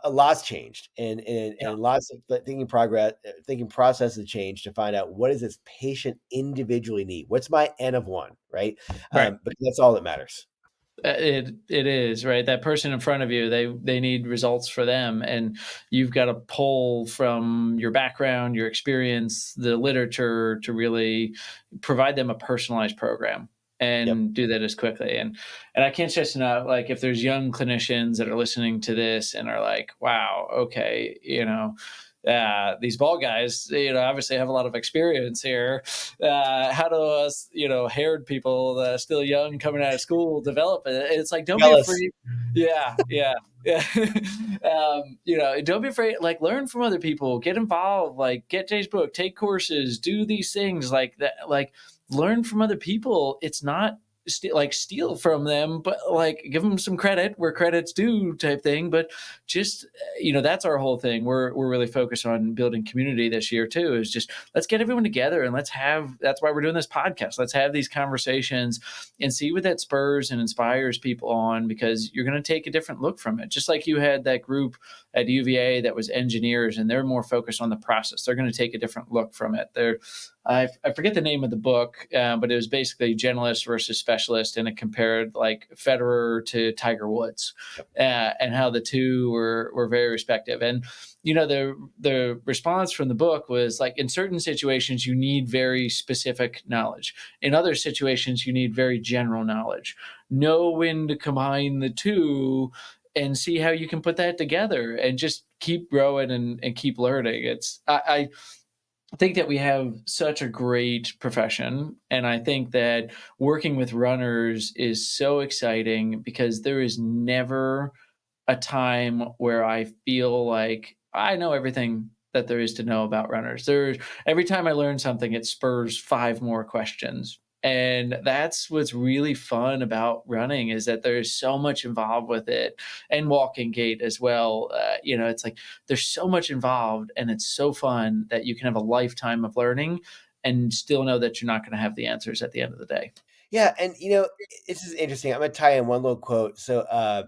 a lot's changed Yeah. and lots of thinking processes changed to find out what does this patient individually need? What's my N of one, right? Right. Because that's all that matters. It is, right? That person in front of you, they need results for them, and you've got to pull from your background, your experience, the literature to really provide them a personalized program Yep. and do that as quickly. And I can't stress enough, like if there's young clinicians that are listening to this and are like, wow, okay, these ball guys, obviously have a lot of experience here. How do us, haired people that are still young coming out of school develop it? It's like, don't be Jealous. afraid. Yeah, yeah, yeah. Don't be afraid. Like, learn from other people, get involved, like, get Jay's book, take courses, do these things like that. Like, learn from other people. It's not steal from them, but like give them some credit where credit's due type thing. But just that's our whole thing. We're really focused on building community this year too. Is just let's get everyone together and let's have. That's why we're doing this podcast. Let's have these conversations and see what that spurs and inspires people on, because you're going to take a different look from it. Just like you had that group at UVA that was engineers and they're more focused on the process. They're going to take a different look from it. I forget the name of the book, but it was basically generalist versus specialist, and it compared like Federer to Tiger Woods, Yep. and how the two were very respective. And the response from the book was like, in certain situations you need very specific knowledge. In other situations you need very general knowledge. Know when to combine the two and see how you can put that together and just keep growing and keep learning. I think that we have such a great profession. And I think that working with runners is so exciting because there is never a time where I feel like I know everything that there is to know about runners. Every time I learn something, it spurs five more questions. And that's what's really fun about running, is that there's so much involved with it, and walking gait as well. It's like there's so much involved, and it's so fun that you can have a lifetime of learning and still know that you're not going to have the answers at the end of the day. Yeah, and this is interesting. I'm gonna tie in one little quote. So, uh,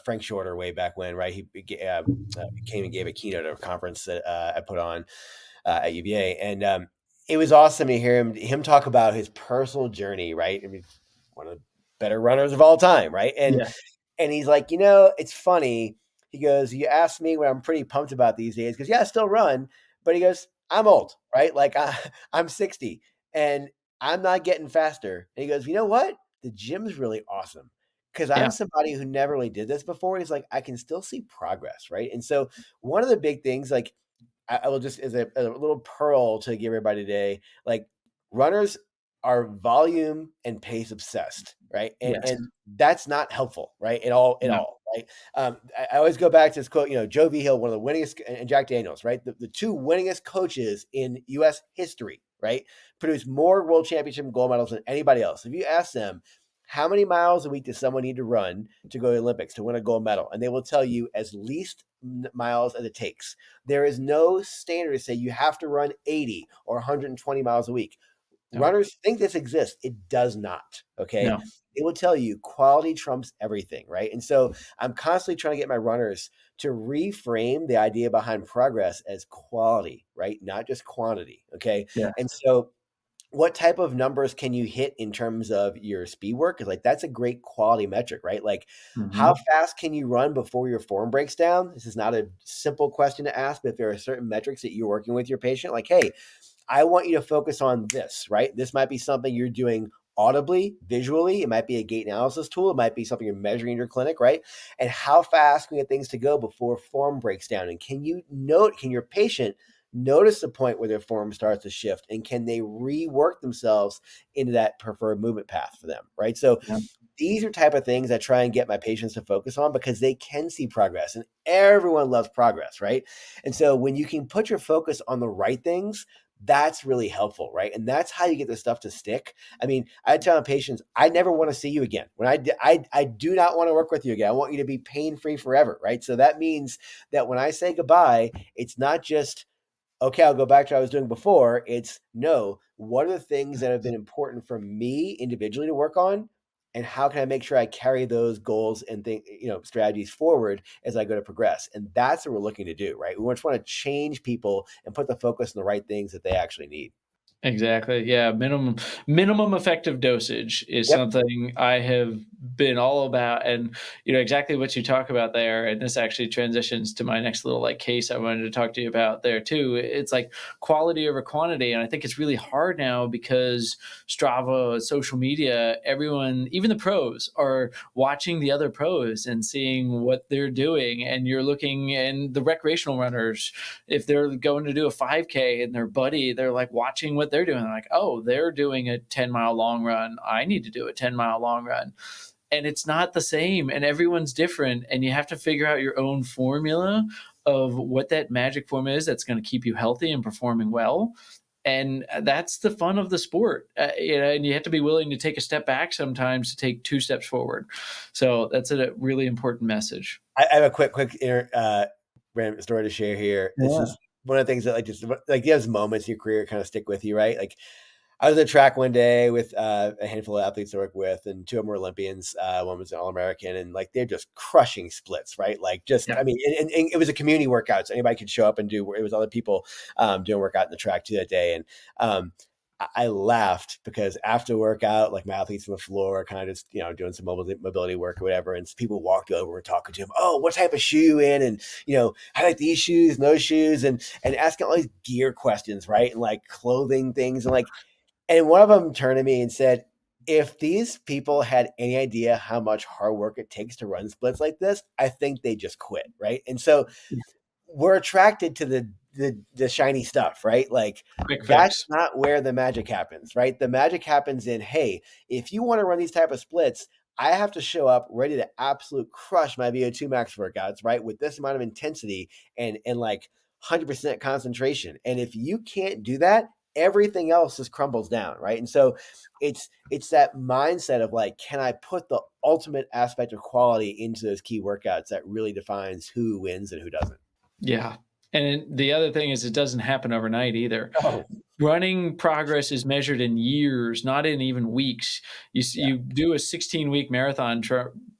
Frank Shorter way back when, right? Came and gave a keynote at a conference that I put on at UVA, and it was awesome to hear him talk about his personal journey. Right, I mean, one of the better runners of all time, right? Yeah. And he's like, it's funny. He goes, you ask me what I'm pretty pumped about these days because yeah, I still run, but he goes, I'm old, right? Like I'm 60 and I'm not getting faster. And he goes, you know what? The gym's really awesome because Yeah. I'm somebody who never really did this before. It's like I can still see progress, right? And so one of the big things, like I will just as a little pearl to give everybody today, like runners are volume and pace obsessed, right? Yes. And that's not helpful, right? No. Right? I always go back to this quote, Joe V. Hill, one of the winningest, and Jack Daniels, right? The two winningest coaches in U.S. history, right? Produced more world championship gold medals than anybody else. If you ask them, how many miles a week does someone need to run to go to the Olympics to win a gold medal? And they will tell you as least miles as it takes. There is no standard to say you have to run 80 or 120 miles a week. No. Runners think this exists. It does not. Okay. No. It will tell you quality trumps everything. Right. And so I'm constantly trying to get my runners to reframe the idea behind progress as quality, right? Not just quantity. Okay. Yeah. And so what type of numbers can you hit in terms of your speed work? Because like that's a great quality metric, right? Like how Mhm. fast can you run before your form breaks down? This is not a simple question to ask, but if there are certain metrics that you're working with your patient, like, hey, I want you to focus on this, right? This might be something you're doing audibly, visually. It might be a gait analysis tool. It might be something you're measuring in your clinic, right? And how fast can we get things to go before form breaks down? And can your patient notice the point where their form starts to shift? And can they rework themselves into that preferred movement path for them, right? So Yeah. these are type of things I try and get my patients to focus on because they can see progress and everyone loves progress, right? And so when you can put your focus on the right things, that's really helpful, right? And that's how you get this stuff to stick. I mean, I tell my patients, I never want to see you again. I do not want to work with you again. I want you to be pain-free forever, right? So that means that when I say goodbye, it's not just okay, I'll go back to what I was doing before. It's no, what are the things that have been important for me individually to work on? And how can I make sure I carry those goals and strategies forward as I go to progress? And that's what we're looking to do, right? We just want to change people and put the focus on the right things that they actually need. Exactly. Yeah, minimum effective dosage is Yep. something I have been all about, and exactly what you talk about there. And this actually transitions to my next little like case I wanted to talk to you about there too. It's like quality over quantity, and I think it's really hard now because Strava, social media, everyone, even the pros, are watching the other pros and seeing what they're doing. And you're looking, and the recreational runners, if they're going to do a 5K and their buddy, they're like watching what they're doing. They're like, oh, they're doing a 10-mile long run. I need to do a 10-mile long run. And it's not the same, and everyone's different. And you have to figure out your own formula of what that magic formula is that's going to keep you healthy and performing well. And that's the fun of the sport. And you have to be willing to take a step back sometimes to take two steps forward. So that's a really important message. I have a quick random story to share here. This Yeah. is one of the things that like there's moments in your career kind of stick with you, right? Like I was at track one day with a handful of athletes to work with, and two of them were Olympians. One was an All-American, and like they're just crushing splits, right? Like just, Yeah. I mean, and it was a community workout, so anybody could show up and do. It was other people doing workout in the track too that day, and I laughed because after workout, like my athletes on the floor, kind of just doing some mobility work or whatever, and people walked over, were talking to him. Oh, what type of shoe you in? And I like these shoes, and those shoes, and asking all these gear questions, right? And like clothing things, and like. And one of them turned to me and said, if these people had any idea how much hard work it takes to run splits like this, I think they just quit. Right. And so we're attracted to the shiny stuff, right? Like Quick that's fix. not where the magic happens, right? The magic happens in, hey, if you want to run these type of splits, I have to show up ready to absolute crush my VO2 max workouts, right? With this amount of intensity and like 100% concentration. And if you can't do that, everything else just crumbles down, right? And so it's that mindset of like, can I put the ultimate aspect of quality into those key workouts that really defines who wins and who doesn't. Yeah. And the other thing is it doesn't happen overnight either. Oh, Running progress is measured in years, not in even weeks. yeah. You do a 16-week marathon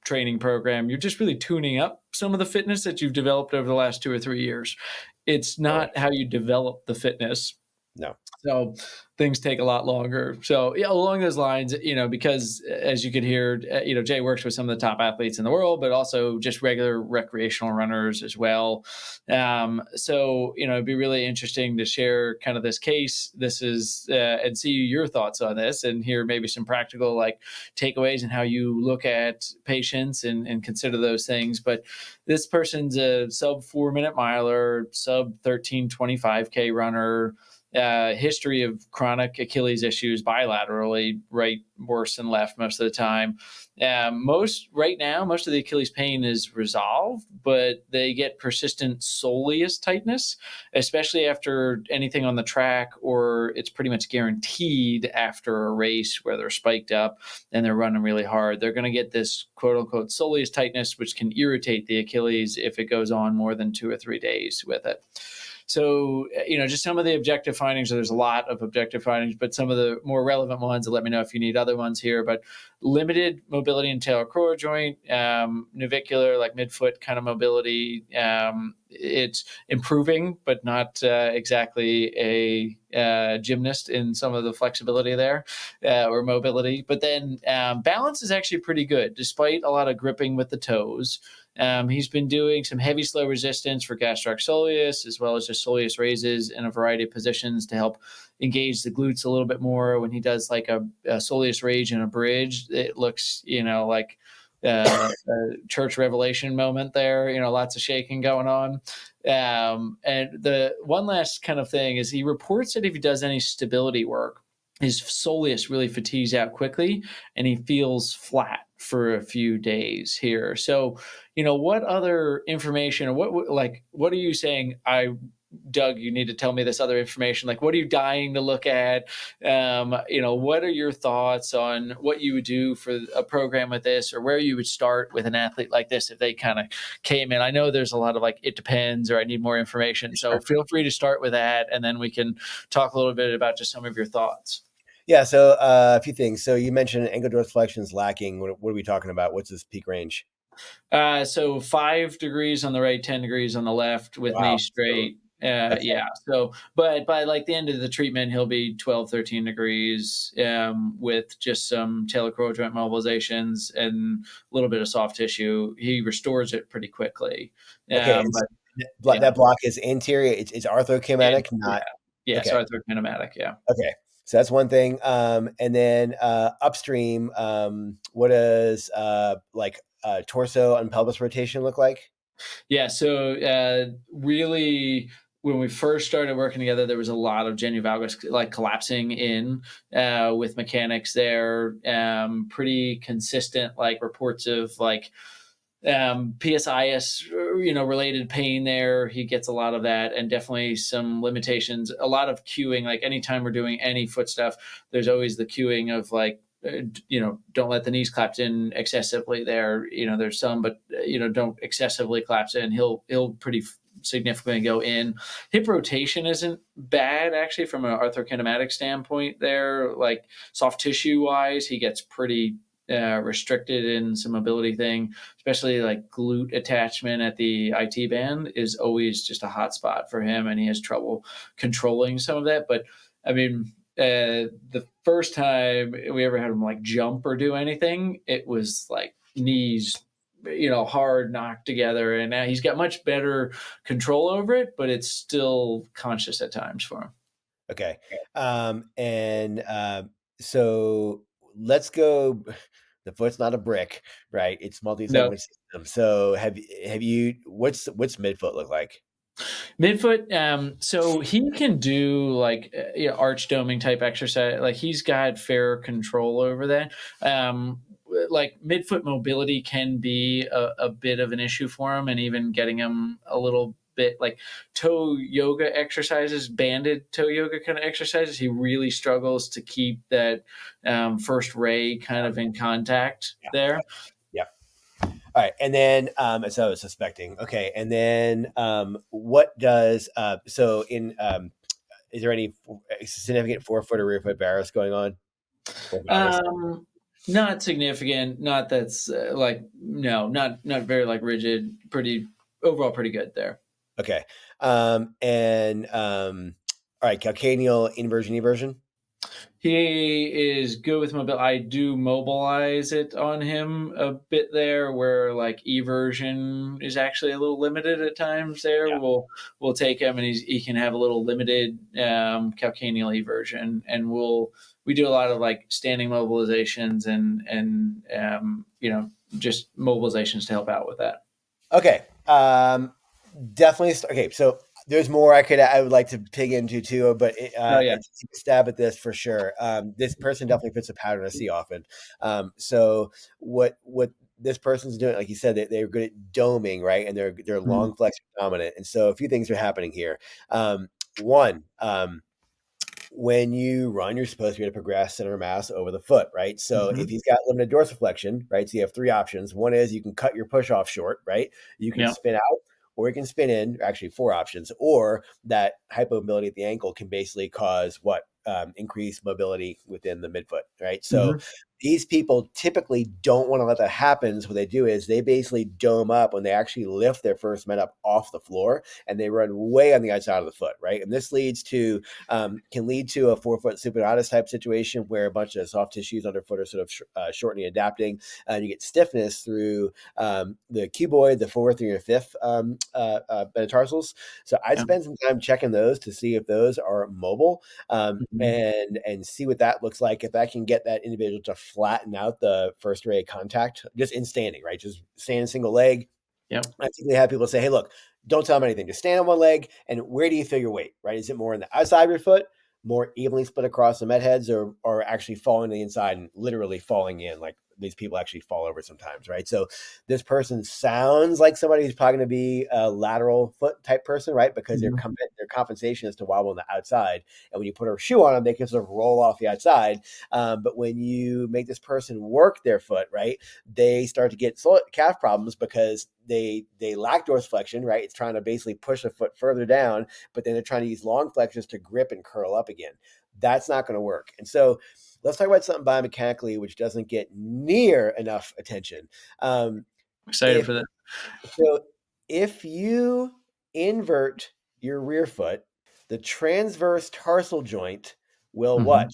training program, you're just really tuning up some of the fitness that you've developed over the last 2 or 3 years. It's Totally. not how you develop the fitness. No. So things take a lot longer. So yeah, along those lines, because as you could hear, Jay works with some of the top athletes in the world, but also just regular recreational runners as well. So it'd be really interesting to share kind of this case. This is and see your thoughts on this, and hear maybe some practical like takeaways and how you look at patients and consider those things. But this person's a sub 4 minute miler, sub 13:25K runner, history of chronic Achilles issues bilaterally, right, worse than left most of the time. Most right now, most of the Achilles pain is resolved, but they get persistent soleus tightness, especially after anything on the track, or it's pretty much guaranteed after a race where they're spiked up and they're running really hard. They're going to get this quote unquote soleus tightness, which can irritate the Achilles if it goes on more than 2 or 3 days with it. So, just some of the objective findings. There's a lot of objective findings, but some of the more relevant ones, and let me know if you need other ones here. But limited mobility in talar joint, navicular, like midfoot kind of mobility. It's improving, but not exactly a gymnast in some of the flexibility there or mobility. But then balance is actually pretty good, despite a lot of gripping with the toes. He's been doing some heavy slow resistance for gastroc soleus, as well as just soleus raises in a variety of positions to help engage the glutes a little bit more. When he does like a soleus raise in a bridge, it looks, like a church revelation moment there, lots of shaking going on. And the one last kind of thing is he reports that if he does any stability work, his soleus really fatigues out quickly and he feels flat for a few days here. So, what other information or what are you saying? Doug, you need to tell me this other information. Like, what are you dying to look at? What are your thoughts on what you would do for a program with this, or where you would start with an athlete like this if they kind of came in? I know there's a lot of like, it depends, or I need more information. So Sure. feel free to start with that, and then we can talk a little bit about just some of your thoughts. Yeah. So a few things. So you mentioned ankle dorsiflexion is lacking. What are we talking about? What's his peak range? So 5 degrees on the right, 10 degrees on the left with Wow. me So, straight. okay. Yeah. So, but by like the end of the treatment, he'll be 12, 13 degrees with just some talar joint mobilizations and a little bit of soft tissue. He restores it pretty quickly. Okay. And But yeah, that block is anterior. It's and arthrokinetic, yeah, not yeah. okay. So arthrokinematic. Yeah. Okay. So that's one thing. And then upstream, what does torso and pelvis rotation look like? Yeah. So really, when we first started working together, there was a lot of genu valgus like collapsing in with mechanics there. Pretty consistent, like reports of like PSIS, related pain there. He gets a lot of that, and definitely some limitations. A lot of cueing. Like anytime we're doing any foot stuff, there's always the cueing of like, don't let the knees collapse in excessively there. There's some, but don't excessively collapse in. He'll pretty significantly go in. Hip rotation isn't bad actually from an arthrokinematic standpoint there. Like soft tissue wise, he gets pretty restricted in some mobility thing, especially like glute attachment at the IT band is always just a hot spot for him, and he has trouble controlling some of that. But I mean, the first time we ever had him like jump or do anything, it was like knees, hard knocked together, and now he's got much better control over it, but it's still conscious at times for him. Okay. And so let's go. The foot's not a brick, right? It's No, multi-segment system. So have you what's midfoot look like? midfoot. So he can do like arch doming type exercise. Like he's got fair control over that. Like midfoot mobility can be a bit of an issue for him, and even getting him a little bit like toe yoga exercises, banded toe yoga kind of exercises. He really struggles to keep that first ray kind of in contact Yeah. there. Yeah. All right. And then as I was suspecting. Okay. And then what does so in is there any significant forefoot or rear foot varus going on? Or valgus? Um, Not significant. Not that's like no, not very like rigid. Pretty overall, pretty good there. Okay. And All right, calcaneal inversion eversion. He is good with mobility. I do mobilize it on him a bit there, where like eversion is actually a little limited at times. There, Yeah. we'll take him, and he can have a little limited calcaneal eversion, and we do a lot of like standing mobilizations and just mobilizations to help out with that. Okay. Definitely. Okay. So there's more I would like to dig into too, but Oh yeah. it's a stab at this for sure. This person definitely fits a pattern I see often. So what this person's doing, like you said, they're good at doming, right? And they're Mhm. long flexor dominant. And so a few things are happening here. One, when you run, you're supposed to be able to progress center of mass over the foot, right? So if Mhm. he's got limited dorsiflexion, right? So you have three options. One is you can cut your push off short, right? You can Yeah. spin out, or you can spin in. Actually, four options. Or that hypomobility at the ankle can basically cause what? Increased mobility within the midfoot, right? So Mhm. these people typically don't want to let that happen. So what they do is they basically dome up when they actually lift their first met up off the floor and they run way on the outside of the foot, right? And this leads to can lead to a forefoot supinatus type situation where a bunch of soft tissues underfoot are sort of shortening, adapting, and you get stiffness through the cuboid, the fourth and your fifth metatarsals. So I'd Yeah. spend some time checking those to see if those are mobile, Mhm. and see what that looks like. If that can get that individual to flatten out the first ray of contact just in standing, right? Just stand single leg. Yep. I typically have people say, "Hey, look, don't tell them anything. Just stand on one leg, and where do you feel your weight? Right? Is it more on the outside of your foot, more evenly split across the med heads, or actually falling to the inside and literally falling in? Like these people actually fall over sometimes, right? So this person sounds like somebody who's probably going to be a lateral foot type person, right? Because Mhm. their compensation is to wobble on the outside, and when you put a shoe on them, they can sort of roll off the outside. But when you make this person work their foot, right? They start to get calf problems because they lack dorsiflexion, right? It's trying to basically push the foot further down, but then they're trying to use long flexors to grip and curl up again. That's not going to work. And so let's talk about something biomechanically which doesn't get near enough attention. Um, Excited if for that. so if you invert your rear foot, the transverse tarsal joint will what? Mhm.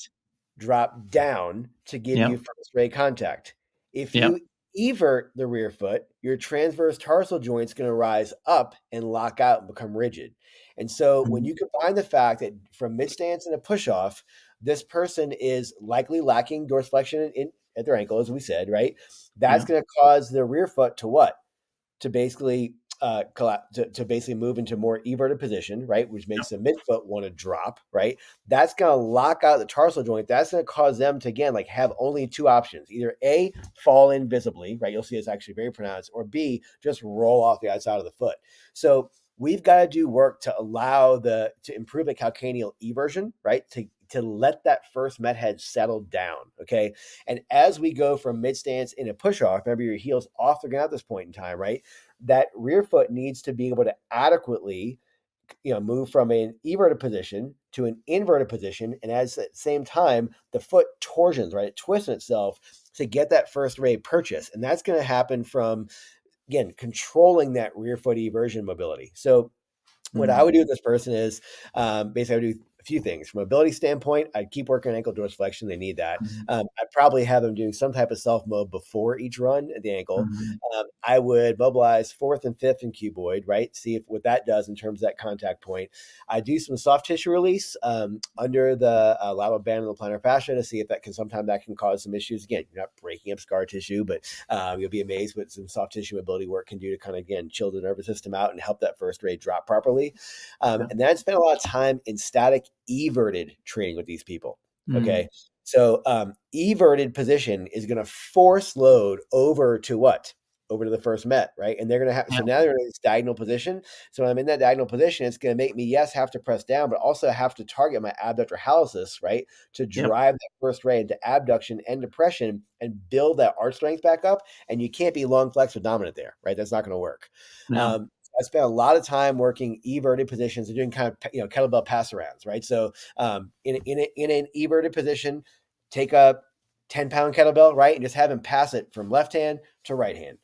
Drop down to give you Yep. first ray contact. If Yep. you evert the rear foot, your transverse tarsal joint's going to rise up and lock out and become rigid. And so when Mhm. you combine the fact that from mid stance and a push off, this person is likely lacking dorsiflexion at their ankle, as we said, right? That's Yeah. going to cause the rear foot to what? To basically to basically move into more everted position, right? Which Yep. makes the midfoot want to drop, right? That's going to lock out the tarsal joint. That's going to cause them to again like have only two options: either A, fall in visibly, right? You'll see it's actually very pronounced, or B, just roll off the outside of the foot. So we've got to do work to allow to improve the calcaneal eversion, right? To let that first met head settle down, okay? And as we go from mid stance in a push off, remember your heels off the ground at this point in time, right? That rear foot needs to be able to adequately move from an everted position to an inverted position, and at the same time the foot torsions, right? It twists itself to get that first ray purchase, and that's going to happen from again controlling that rear foot eversion mobility. So what I Mhm. would do with this person is basically I would do a few things. From a mobility standpoint, I'd keep working on ankle dorsiflexion. They need that. Mhm. I'd probably have them doing some type of self mob before each run at the ankle. Mhm. I would mobilize fourth and fifth and cuboid, right? See if what that does in terms of that contact point. I do some soft tissue release under the lateral band of the plantar fascia to see if that can cause some issues. Again, you're not breaking up scar tissue, but you'll be amazed what some soft tissue mobility work can do to kind of again chill the nervous system out and help that first rate drop properly. Yeah. And then I spent a lot of time in static everted training with these people. Mhm. Okay. So everted position is going to force load over to what? Over to the first met, right? And they're going to have, Yeah. so now they're in this diagonal position. So when I'm in that diagonal position, it's going to make me, yes, have to press down, but also have to target my abductor hallucis, right? To Yep. drive that first ray into abduction and depression and build that arch strength back up. And you can't be long flex or dominant there, right? That's not going to work. Yeah. Um, I spent a lot of time working everted positions and doing kind of kettlebell pass arounds, right? So in an everted position, take a 10-pound kettlebell, right, and just have him pass it from left hand to right hand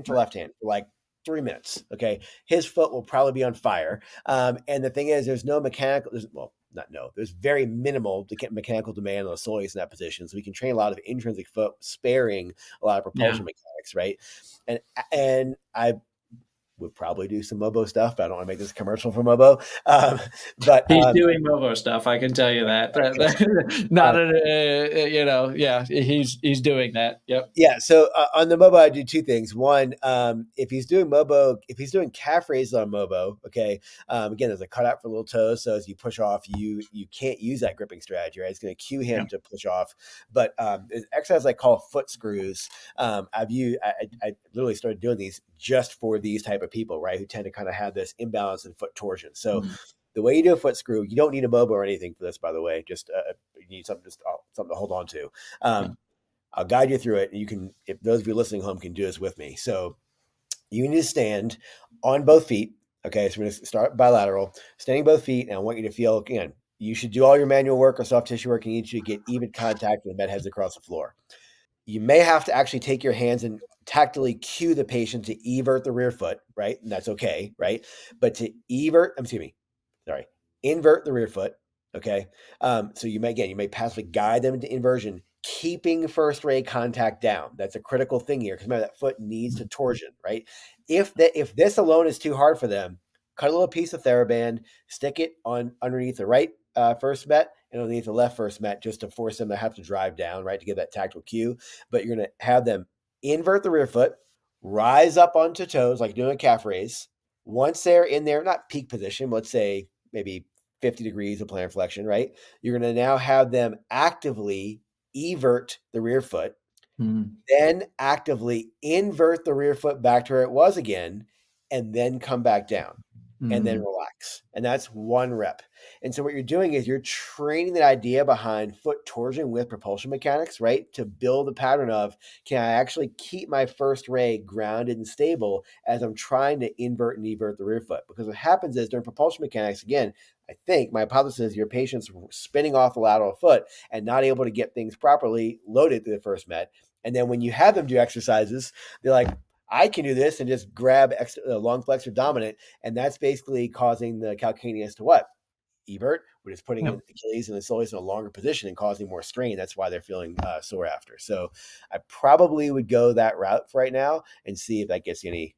to left hand for like 3 minutes. Okay, his foot will probably be on fire. And the thing is, there's no mechanical. not no, there's very minimal mechanical demand on the soleus in that position. So we can train a lot of intrinsic foot, sparing a lot of Yeah. propulsion mechanics, right? And I would probably do some Mobo stuff, but I don't want to make this commercial for Mobo. But He's doing Movo stuff. I can tell you that. Not uh, yeah, he's doing that. Yep. yeah. So on the Mobo, I do two things. One, if he's doing Mobo, if he's doing calf raises on Mobo, okay. Again, there's a cutout for little toes, so as you push off, you can't use that gripping strategy, right? It's going to cue him Yeah. to push off. But there's exercise I call foot screws. I literally started doing these just for these type of people, right, who tend to kind of have this imbalance in foot torsion. So Mm. the way you do a foot screw, you don't need a Mobo or anything for this, by the way. Just you need something, something to hold on to. Yeah. I'll guide you through it. You can, if those of you listening home can do this with me. So you need to stand on both feet. Okay, so we're going to start bilateral, standing both feet, and I want you to feel, again, you should do all your manual work or soft tissue work. You need to get even contact with the bed heads across the floor. You may have to actually take your hands and tactily cue the patient to evert the rear foot, right? And that's okay, right? But to invert the rear foot, okay? So you may passively guide them into inversion, keeping first ray contact down. That's a critical thing here because remember that foot needs to torsion, right? If this alone is too hard for them, cut a little piece of TheraBand, stick it on underneath the right first met and underneath the left first met just to force them to have to drive down, right, to get that tactile cue. But you're going to have them invert the rear foot, rise up onto toes like doing a calf raise. Once they're in their not peak position, let's say maybe 50 degrees of plantar flexion, right? You're going to now have them actively evert the rear foot, Mm. then actively invert the rear foot back to where it was again, and then come back down and then Mm. relax. And that's one rep. And so what you're doing is you're training the idea behind foot torsion with propulsion mechanics, right? To build a pattern of, can I actually keep my first ray grounded and stable as I'm trying to invert and evert the rear foot? Because what happens is during propulsion mechanics, again, I think my hypothesis is your patient's spinning off the lateral foot and not able to get things properly loaded through the first met. And then when you have them do exercises, they're like, I can do this and just grab long flexor dominant. And that's basically causing the calcaneus to what? Evert, which is putting Yeah. in Achilles and the soleus in a longer position and causing more strain. That's why they're feeling sore after. So I probably would go that route for right now and see if that gets you any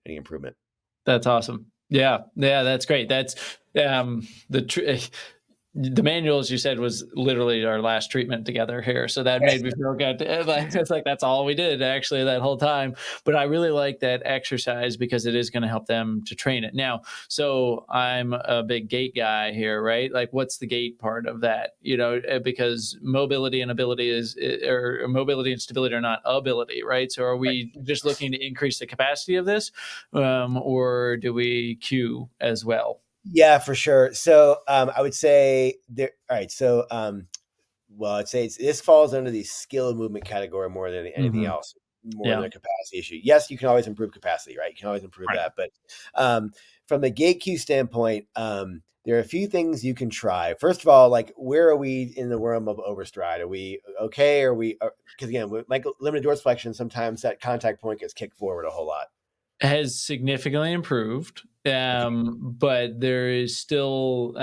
improvement. That's awesome. Yeah. Yeah. That's great. That's the manual, as you said, was literally our last treatment together here. So that made me feel good. It's like that's all we did actually that whole time. But I really like that exercise because it is going to help them to train it. Now, so I'm a big gait guy here, right? Like, what's the gait part of that? Because mobility and ability or mobility and stability are not ability, right? So are Right. we just looking to increase the capacity of this, or do we cue as well? Yeah, for sure. So I would say there. All right. So well, I'd say this falls under the skill and movement category more than anything Hmm. else, more than Yeah. a capacity issue. Yes, you can always improve capacity, right? You can always improve Right. that. But from the gate cue standpoint, there are a few things you can try. First of all, like where are we in the realm of overstride? Are we okay? Are we, because again, with like limited dorsiflexion, sometimes that contact point gets kicked forward a whole lot. Has significantly improved, Okay. but there is still,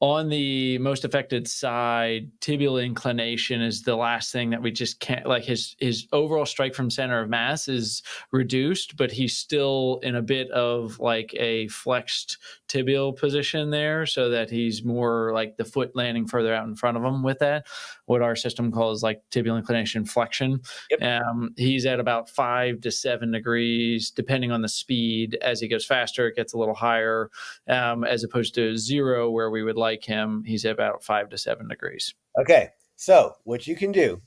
on the most affected side, tibial inclination is the last thing that we just can't, like, his overall strike from center of mass is reduced, but he's still in a bit of like a flexed tibial position there, so that he's more like the foot landing further out in front of him with that, what our system calls like tibial inclination flexion. Yep. He's at about 5 to 7 degrees, depending on the speed. As he goes faster, it gets a little higher, as opposed to 0, where we would like him. He's at about 5 to 7 degrees. Okay. So what you can do,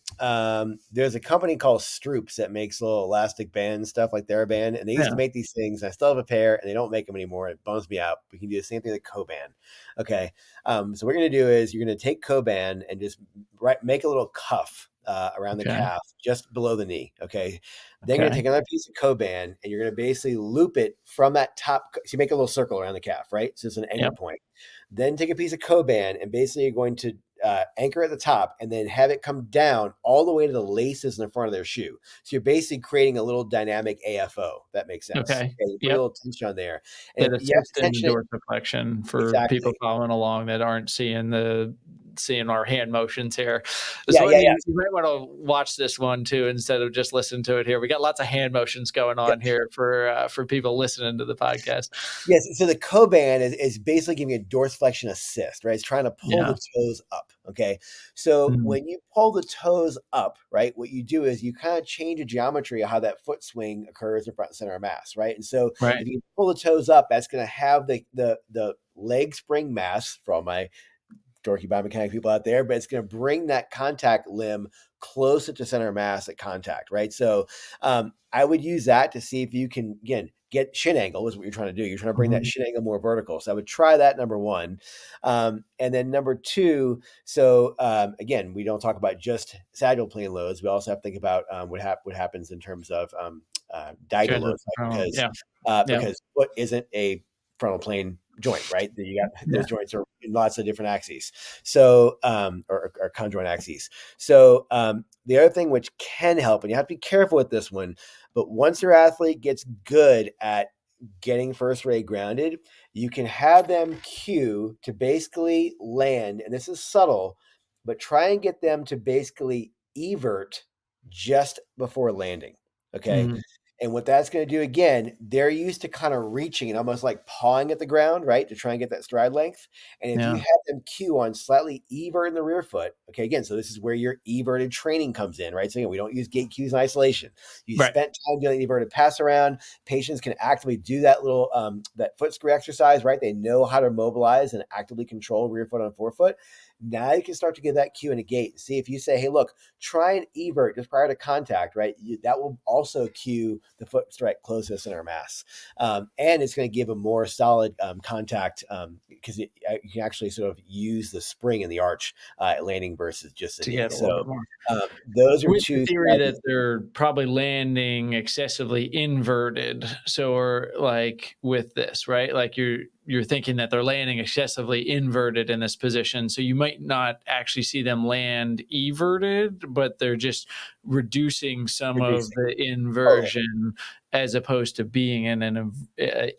there's a company called Stroops that makes little elastic band stuff like TheraBand, and they used to Yeah. make these things. I still have a pair, and they don't make them anymore. It bums me out. We can do the same thing with Coban. Okay. So what you're going to do is you're going to take Coban and just make a little cuff around the Okay. calf, just below the knee. Okay. Then you're going to Okay. take another piece of Coban, and you're going to basically loop it from that top. So you make a little circle around the calf, right? So it's an anchor Yep. point. Then take a piece of Coban, and basically you're going to anchor at the top and then have it come down all the way to the laces in the front of their shoe. So you're basically creating a little dynamic AFO. That makes sense. Okay. Okay, you put a Yep. little tension on there, and That if you have assist in the tension it dorsiflexion for people exactly. following along that aren't seeing our hand motions here. This Yeah, one yeah, yeah. you might want to watch this one too instead of just listen to it here. We got lots of hand motions going Yep. on here for people listening to the podcast. Yes, so the co-band is basically giving a dorsiflexion assist, right? It's trying to pull Yeah. the toes up, okay? So Mhm. when you pull the toes up, right, what you do is you kind of change the geometry of how that foot swing occurs in front and center of mass, right? And so Right. if you pull the toes up, that's going to have the leg spring mass for all my dorky biomechanic people out there, but it's going to bring that contact limb closer to center of mass at contact, right? So I would use that to see if you can, again, get shin angle is what you're trying to do. You're trying to bring that Mhm. shin angle more vertical. So I would try that, number one. And then number two, so again, we don't talk about just sagittal plane loads. We also have to think about what happens in terms of diagonal Transit loads, right? from yeah. Yeah. Because foot isn't a frontal plane joint, right? You got Yeah. those joints are in lots of different axes. So, or conjoint axes. So, the other thing which can help, and you have to be careful with this one, but once your athlete gets good at getting first ray grounded, you can have them cue to basically land, and this is subtle, but try and get them to basically evert just before landing. Okay. Mhm. And what that's going to do again, they're used to kind of reaching and almost like pawing at the ground, right? To try and get that stride length. And if you Yeah. have them cue on slightly evert in the rear foot, okay, again, so this is where your everted training comes in, right? So again, we don't use gait cues in isolation. You Right. spent time doing everted pass around. Patients can actively do that little that foot screw exercise, right? They know how to mobilize and actively control rear foot on forefoot. Now you can start to give that cue in a gait. See if you say, hey, look, try and evert just prior to contact, right? That will also cue the foot strike closest in our mass. And it's going to give a more solid contact because you can actually sort of use the spring in the arch landing versus just the To knee. get a little bit So more. those are With the two theory that strategies. they're probably landing excessively inverted. So, or like with this, right? Like you're thinking that they're landing excessively inverted in this position. So you might not actually see them land everted, but they're just reducing some of Reducing. the Totally. inversion as opposed to being in an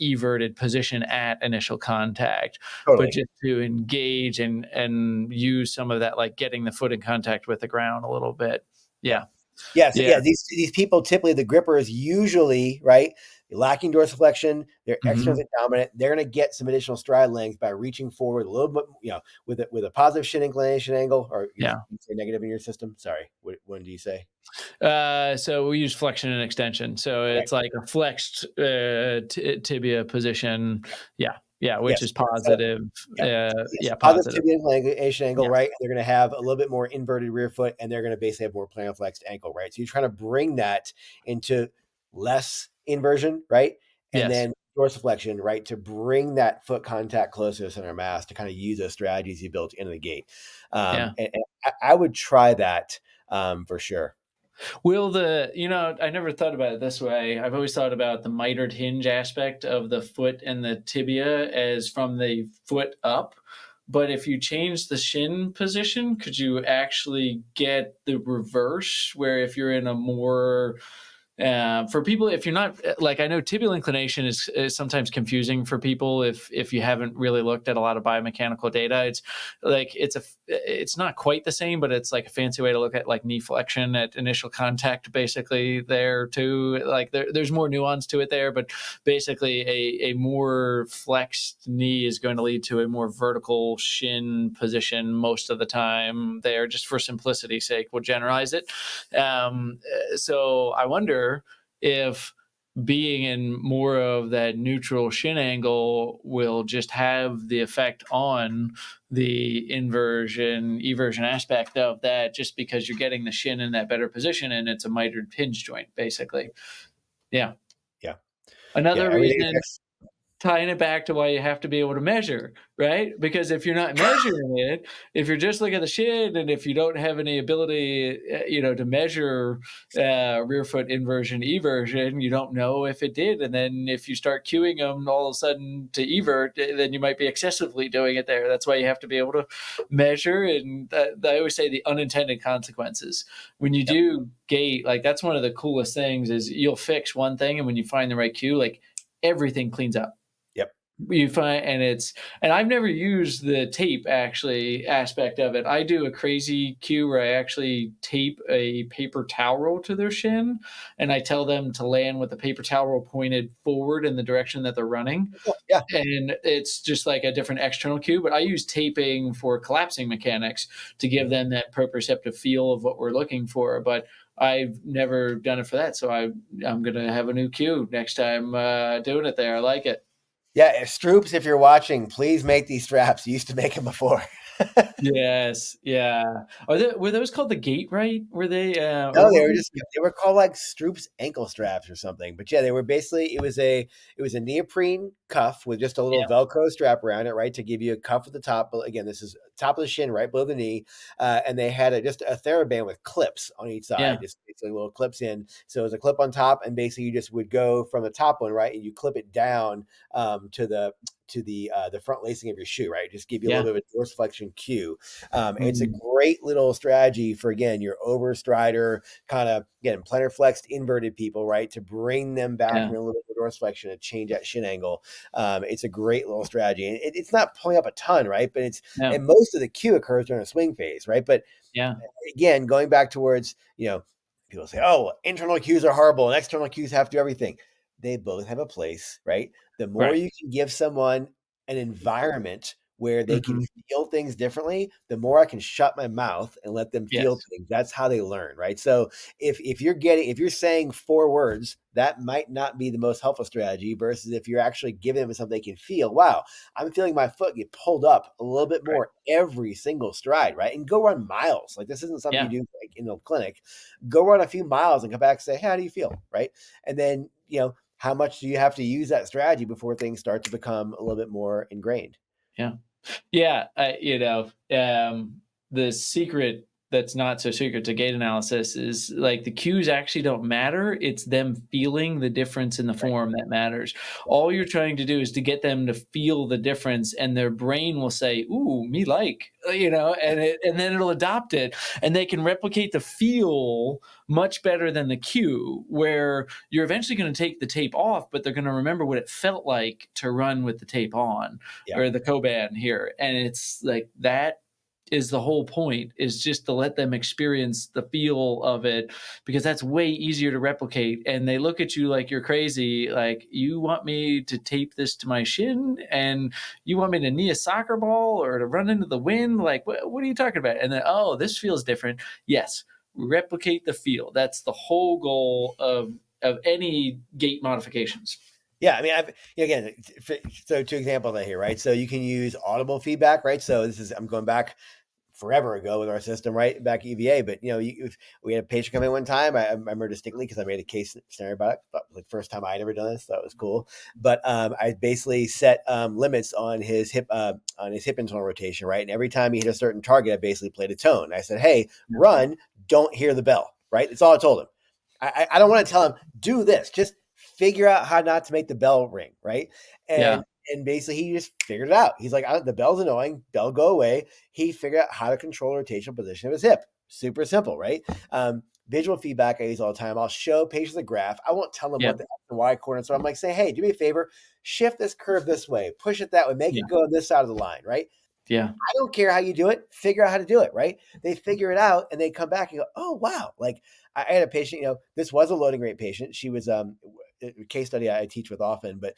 everted position at initial contact, but Totally. just to engage and use some of that, like getting the foot in contact with the ground a little bit. Yeah. Yeah. Yeah, so Yeah. yeah, these people typically the gripper is usually right lacking dorsiflexion. They're Mhm. extrinsic dominant. They're going to get some additional stride length by reaching forward a little bit, with a positive shin inclination angle, or Yeah. you say negative in your system. Sorry, when do you say? So we use flexion and extension. So Okay. it's like a flexed tibia position. Yeah. Yeah. Which Yes. is So positive. yeah. Yes. Yeah. Positive Positive. tibial inclination angle, Yeah. right? They're going to have a little bit more inverted rear foot, and they're going to basically have more plantar-flexed ankle, right? So you're trying to bring that into less inversion, right? And Yes. then dorsiflexion, right, to bring that foot contact closer to the center of mass to kind of use those strategies you built into the gait. Yeah. And I would try that for sure. I never thought about it this way. I've always thought about the mitered hinge aspect of the foot and the tibia as from the foot up. But if you change the shin position, could you actually get the reverse where if you're in a more for people, if you're not like, I know tibial inclination is sometimes confusing for people if you haven't really looked at a lot of biomechanical data. It's like it's not quite the same, but it's like a fancy way to look at like knee flexion at initial contact, basically there too. Like there's more nuance to it there, but basically a more flexed knee is going to lead to a more vertical shin position most of the time there, just for simplicity's sake. We'll generalize it. So I wonder if being in more of that neutral shin angle will just have the effect on the eversion aspect of that, just because you're getting the shin in that better position and it's a mitered hinge joint, basically. Yeah. Yeah. Yeah. Another Everything reason affects. tying it back to why you have to be able to measure, right? Because if you're not measuring it, if you're just looking at the shin, and if you don't have any ability, to measure rear foot inversion, eversion, you don't know if it did. And then if you start cueing them all of a sudden to evert, then you might be excessively doing it there. That's why you have to be able to measure. And I always say the unintended consequences when you Yep. do gait, like that's one of the coolest things is you'll fix one thing, and when you find the right cue, like everything cleans up. Yep. You find, and I've never used the tape actually aspect of it. I do a crazy cue where I actually tape a paper towel roll to their shin, and I tell them to land with the paper towel roll pointed forward in the direction that they're running. Cool. Yeah. And it's just like a different external cue, but I use taping for collapsing mechanics to give them that proprioceptive feel of what we're looking for. But I've never done it for that, so I'm gonna have a new cue next time doing it there. I like it. Yeah. Stroops, if you're watching, please make these straps. You used to make them before. Yes, yeah. Were those called the gate right? Were they, or No, what was the they were called like Stroop's ankle straps or something. But yeah, they were basically it was a neoprene cuff with just a little yeah, Velcro strap around it, right, to give you a cuff at the top. But again, this is top of the shin, right below the knee, and they had just a TheraBand with clips on each side, yeah, just basically little clips in. So it was a clip on top, and basically you just would go from the top one, right, and you clip it down to the front lacing of your shoe, right? Just give you a yeah, little bit of dorsiflexion cue. It's a mhm, great little strategy for again your overstrider, kind of again plantar flexed inverted people, right? To bring them back yeah, from a little bit of dorsiflexion and change that shin angle. It's a great little strategy, and it's not pulling up a ton, right? But no, and most of the cue occurs during a swing phase, right? But yeah, again, going back towards, people say, oh, internal cues are horrible and external cues have to do everything. They both have a place, right? The more right, you can give someone an environment where they can mhm, feel things differently, the more I can shut my mouth and let them feel yes, things. That's how they learn, right? So if you're saying 4 words, that might not be the most helpful strategy versus if you're actually giving them something they can feel. Wow, I'm feeling my foot get pulled up a little bit right, more every single stride, right? And go run miles. Like this isn't something you yeah, do like in the clinic. Go run a few miles and come back and say, hey, how do you feel? Right. And then, how much do you have to use that strategy before things start to become a little bit more ingrained? yeah. Yeah, the secret that's not so secret to gait analysis is like the cues actually don't matter. It's them feeling the difference in the Right. form that matters. Yep. All you're trying to do is to get them to feel the difference, and their brain will say, "Ooh, me like," and then it'll adopt it, and they can replicate the feel much better than the cue. Where you're eventually going to take the tape off, but they're going to remember what it felt like to run with the tape on Yeah. or the Coban here. And it's like that is the whole point is just to let them experience the feel of it because that's way easier to replicate. And they look at you like you're crazy. Like, you want me to tape this to my shin and you want me to knee a soccer ball or to run into the wind? Like, what are you talking about? And then, oh, this feels different. Yes, replicate the feel. That's the whole goal of any gait modifications. Yeah, I mean, again, so two examples of that here, right? So you can use audible feedback, right? So I'm going back forever ago with our system, right back at UVA. But if we had a patient come in one time, I remember distinctly because I made a case scenario about it. But the first time I had ever done this, thought it was cool. But I basically set limits on his hip internal rotation, right? And every time he hit a certain target, I basically played a tone. I said, "Hey, Yeah. run! Don't hear the bell." Right? That's all I told him. I don't want to tell him do this. Just figure out how not to make the bell ring, right? Yeah. And basically he just figured it out. He's like, the bell's annoying, bell go away. He figured out how to control rotational position of his hip. Super simple, right? Visual feedback I use all the time. I'll show patients a graph. I won't tell them Yeah. what the X and Y coordinates are. I'm like, say, hey, do me a favor, shift this curve this way, push it that way, make Yeah. it go on this side of the line, right? Yeah. I don't care how you do it. Figure out how to do it, right? They figure it out and they come back and go, oh, wow. Like I had a patient, this was a loading rate patient. She was a case study I teach with often, but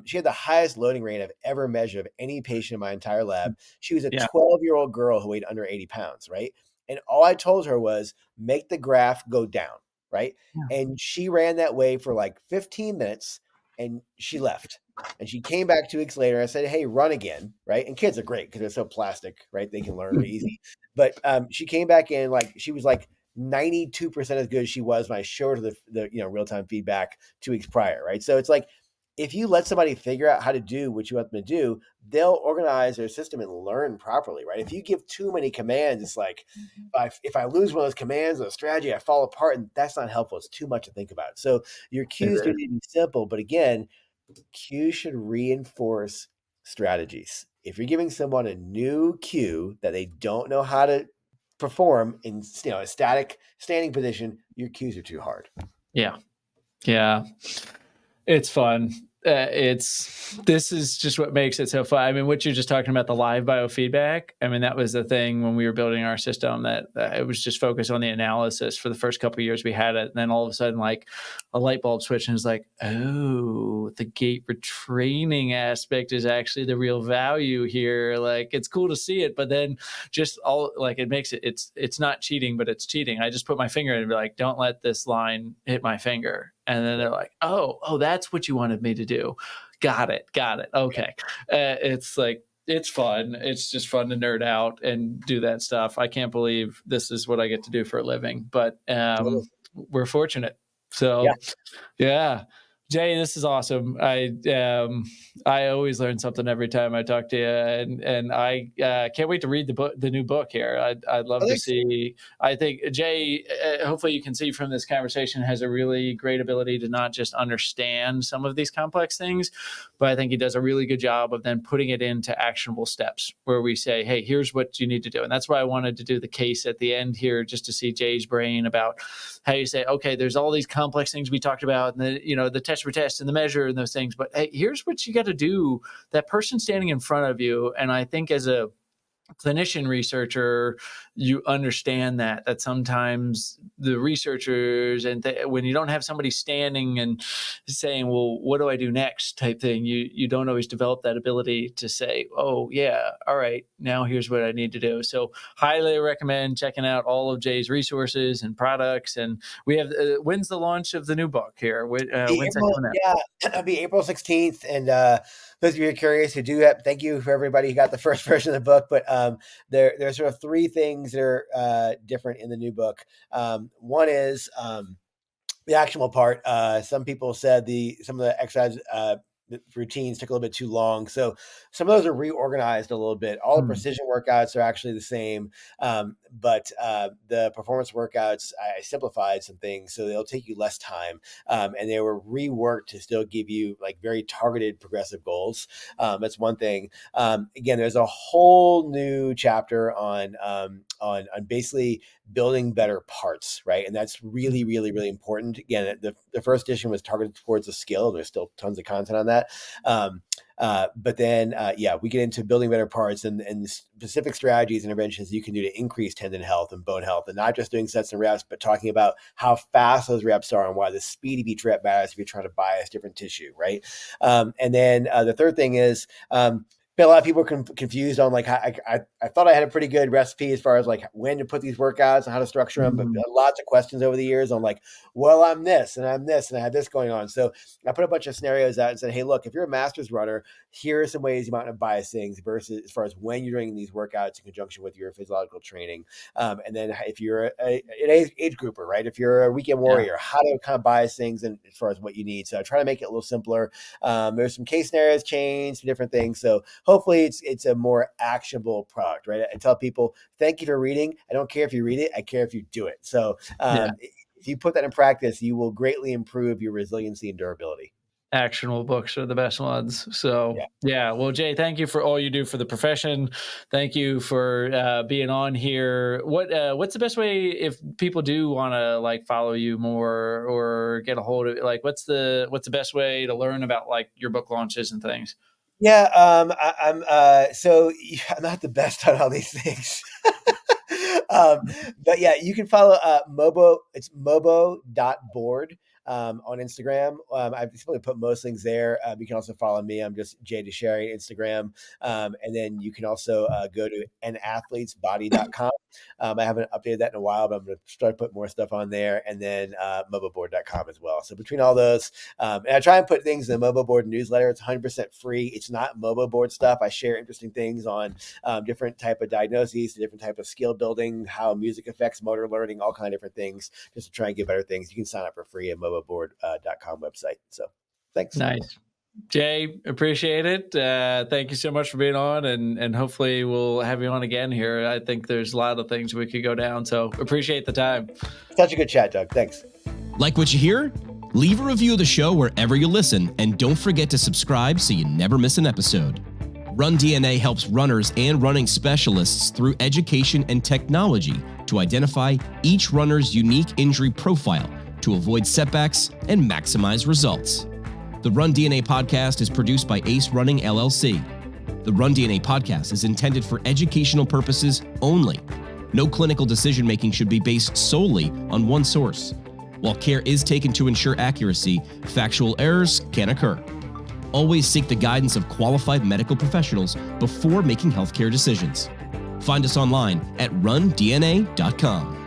she had the highest loading rate I've ever measured of any patient in my entire lab. She was a Yeah. 12-year-old girl who weighed under 80 pounds, right? And all I told her was make the graph go down, right? Yeah. And she ran that way for like 15 minutes and she left. And she came back 2 weeks later. I said, "Hey, run again." Right. And kids are great because they're so plastic, right? They can learn really easy. But she came back in like she was like 92% as good as she was when I showed her the real time feedback 2 weeks prior. Right. So it's like if you let somebody figure out how to do what you want them to do, they'll organize their system and learn properly, right? If you give too many commands, it's like if I lose one of those commands or a strategy, I fall apart, and that's not helpful. It's too much to think about. So your cues do need to be simple, but again, cues should reinforce strategies. If you're giving someone a new cue that they don't know how to perform in a static standing position, your cues are too hard. Yeah. Yeah. It's fun. This is just what makes it so fun. I mean, what you're just talking about, the live biofeedback. I mean, that was the thing when we were building our system, that it was just focused on the analysis for the first couple of years we had it. And then all of a sudden, like, a light bulb switch, and it's like, oh, the gait retraining aspect is actually the real value here. Like, it's cool to see it, but then just all, like, it makes it's not cheating, but it's cheating. I just put my finger in and be like, don't let this line hit my finger. And then they're like, oh, that's what you wanted me to do. Got it. Okay. It's like, it's fun. It's just fun to nerd out and do that stuff. I can't believe this is what I get to do for a living, but we're fortunate. Yeah. So yeah. Jay, this is awesome. I always learn something every time I talk to you, and I can't wait to read the new book here. I'd love to see. I think Jay, hopefully you can see from this conversation, has a really great ability to not just understand some of these complex things, but I think he does a really good job of then putting it into actionable steps where we say, hey, here's what you need to do. And that's why I wanted to do the case at the end here, just to see Jay's brain about how you say, okay, there's all these complex things we talked about, and the test for test and the measure and those things, but hey, here's what you got to do. That person standing in front of you, and I think as a clinician researcher, you understand that sometimes the researchers and when you don't have somebody standing and saying, well, what do I do next type thing, you don't always develop that ability to say, oh yeah, all right, now here's what I need to do. So highly recommend checking out all of Jay's resources and products. And we have when's the launch of the new book here? When's that coming out? Yeah, it'll be April 16th. And those of you who are curious, who do have, thank you for everybody who got the first version of the book. But there's sort of three things that are different in the new book. One is the actionable part. Some people said some of the exercise routines took a little bit too long. So some of those are reorganized a little bit. All the precision workouts are actually the same. But the performance workouts, I simplified some things so they'll take you less time. And they were reworked to still give you like very targeted progressive goals. That's one thing. Again, there's a whole new chapter on basically building better parts, right? And that's really, really, really important. Again, the first edition was targeted towards a skill. There's still tons of content on that. But then, we get into building better parts and specific strategies, interventions you can do to increase tendon health and bone health, and not just doing sets and reps, but talking about how fast those reps are and why the speed of each rep matters if you're trying to bias different tissue, right? And then the third thing is, a lot of people are confused on like I thought I had a pretty good recipe as far as like when to put these workouts and how to structure them, but lots of questions over the years on like, well, I'm this and I'm this and I have this going on. So I put a bunch of scenarios out and said, hey, look, if you're a master's runner, here are some ways you might not bias things versus as far as when you're doing these workouts in conjunction with your physiological training. And then if you're an age grouper, right? If you're a weekend warrior, how to kind of bias things and as far as what you need. So I try to make it a little simpler. There's some case scenarios changed, some different things. So hopefully it's a more actionable product, right? I tell people, thank you for reading. I don't care if you read it. I care if you do it. So if you put that in practice, you will greatly improve your resiliency and durability. Actionable books are the best ones. So yeah. Well, Jay, thank you for all you do for the profession. Thank you for being on here. What's the best way if people do want to like follow you more or get a hold of it? Like, what's the best way to learn about like your book launches and things? Yeah, I'm I'm not the best on all these things. But yeah, you can follow Mobo. It's mobo.board on Instagram. I simply put most things there. You can also follow me. I'm just Jay Dicharry Instagram. And then you can also go to anathletesbody.com. I haven't updated that in a while, but I'm going to start putting more stuff on there. And then moboboard.com as well. So between all those, and I try and put things in the Mobo Board newsletter. It's 100% free. It's not Mobo Board stuff. I share interesting things on different type of diagnoses, different type of skill building, how music affects motor learning, all kind of different things, just to try and get better things. You can sign up for free at moboboard.com website. So thanks. Nice. Jay, appreciate it. Thank you so much for being on, and hopefully we'll have you on again here. I think there's a lot of things we could go down, so appreciate the time. Such a good chat, Doug. Thanks. Like what you hear? Leave a review of the show wherever you listen, and don't forget to subscribe so you never miss an episode. Run DNA helps runners and running specialists through education and technology to identify each runner's unique injury profile to avoid setbacks and maximize results. The Run DNA podcast is produced by Ace Running LLC. The Run DNA podcast is intended for educational purposes only. No clinical decision-making should be based solely on one source. While care is taken to ensure accuracy, factual errors can occur. Always seek the guidance of qualified medical professionals before making healthcare decisions. Find us online at rundna.com.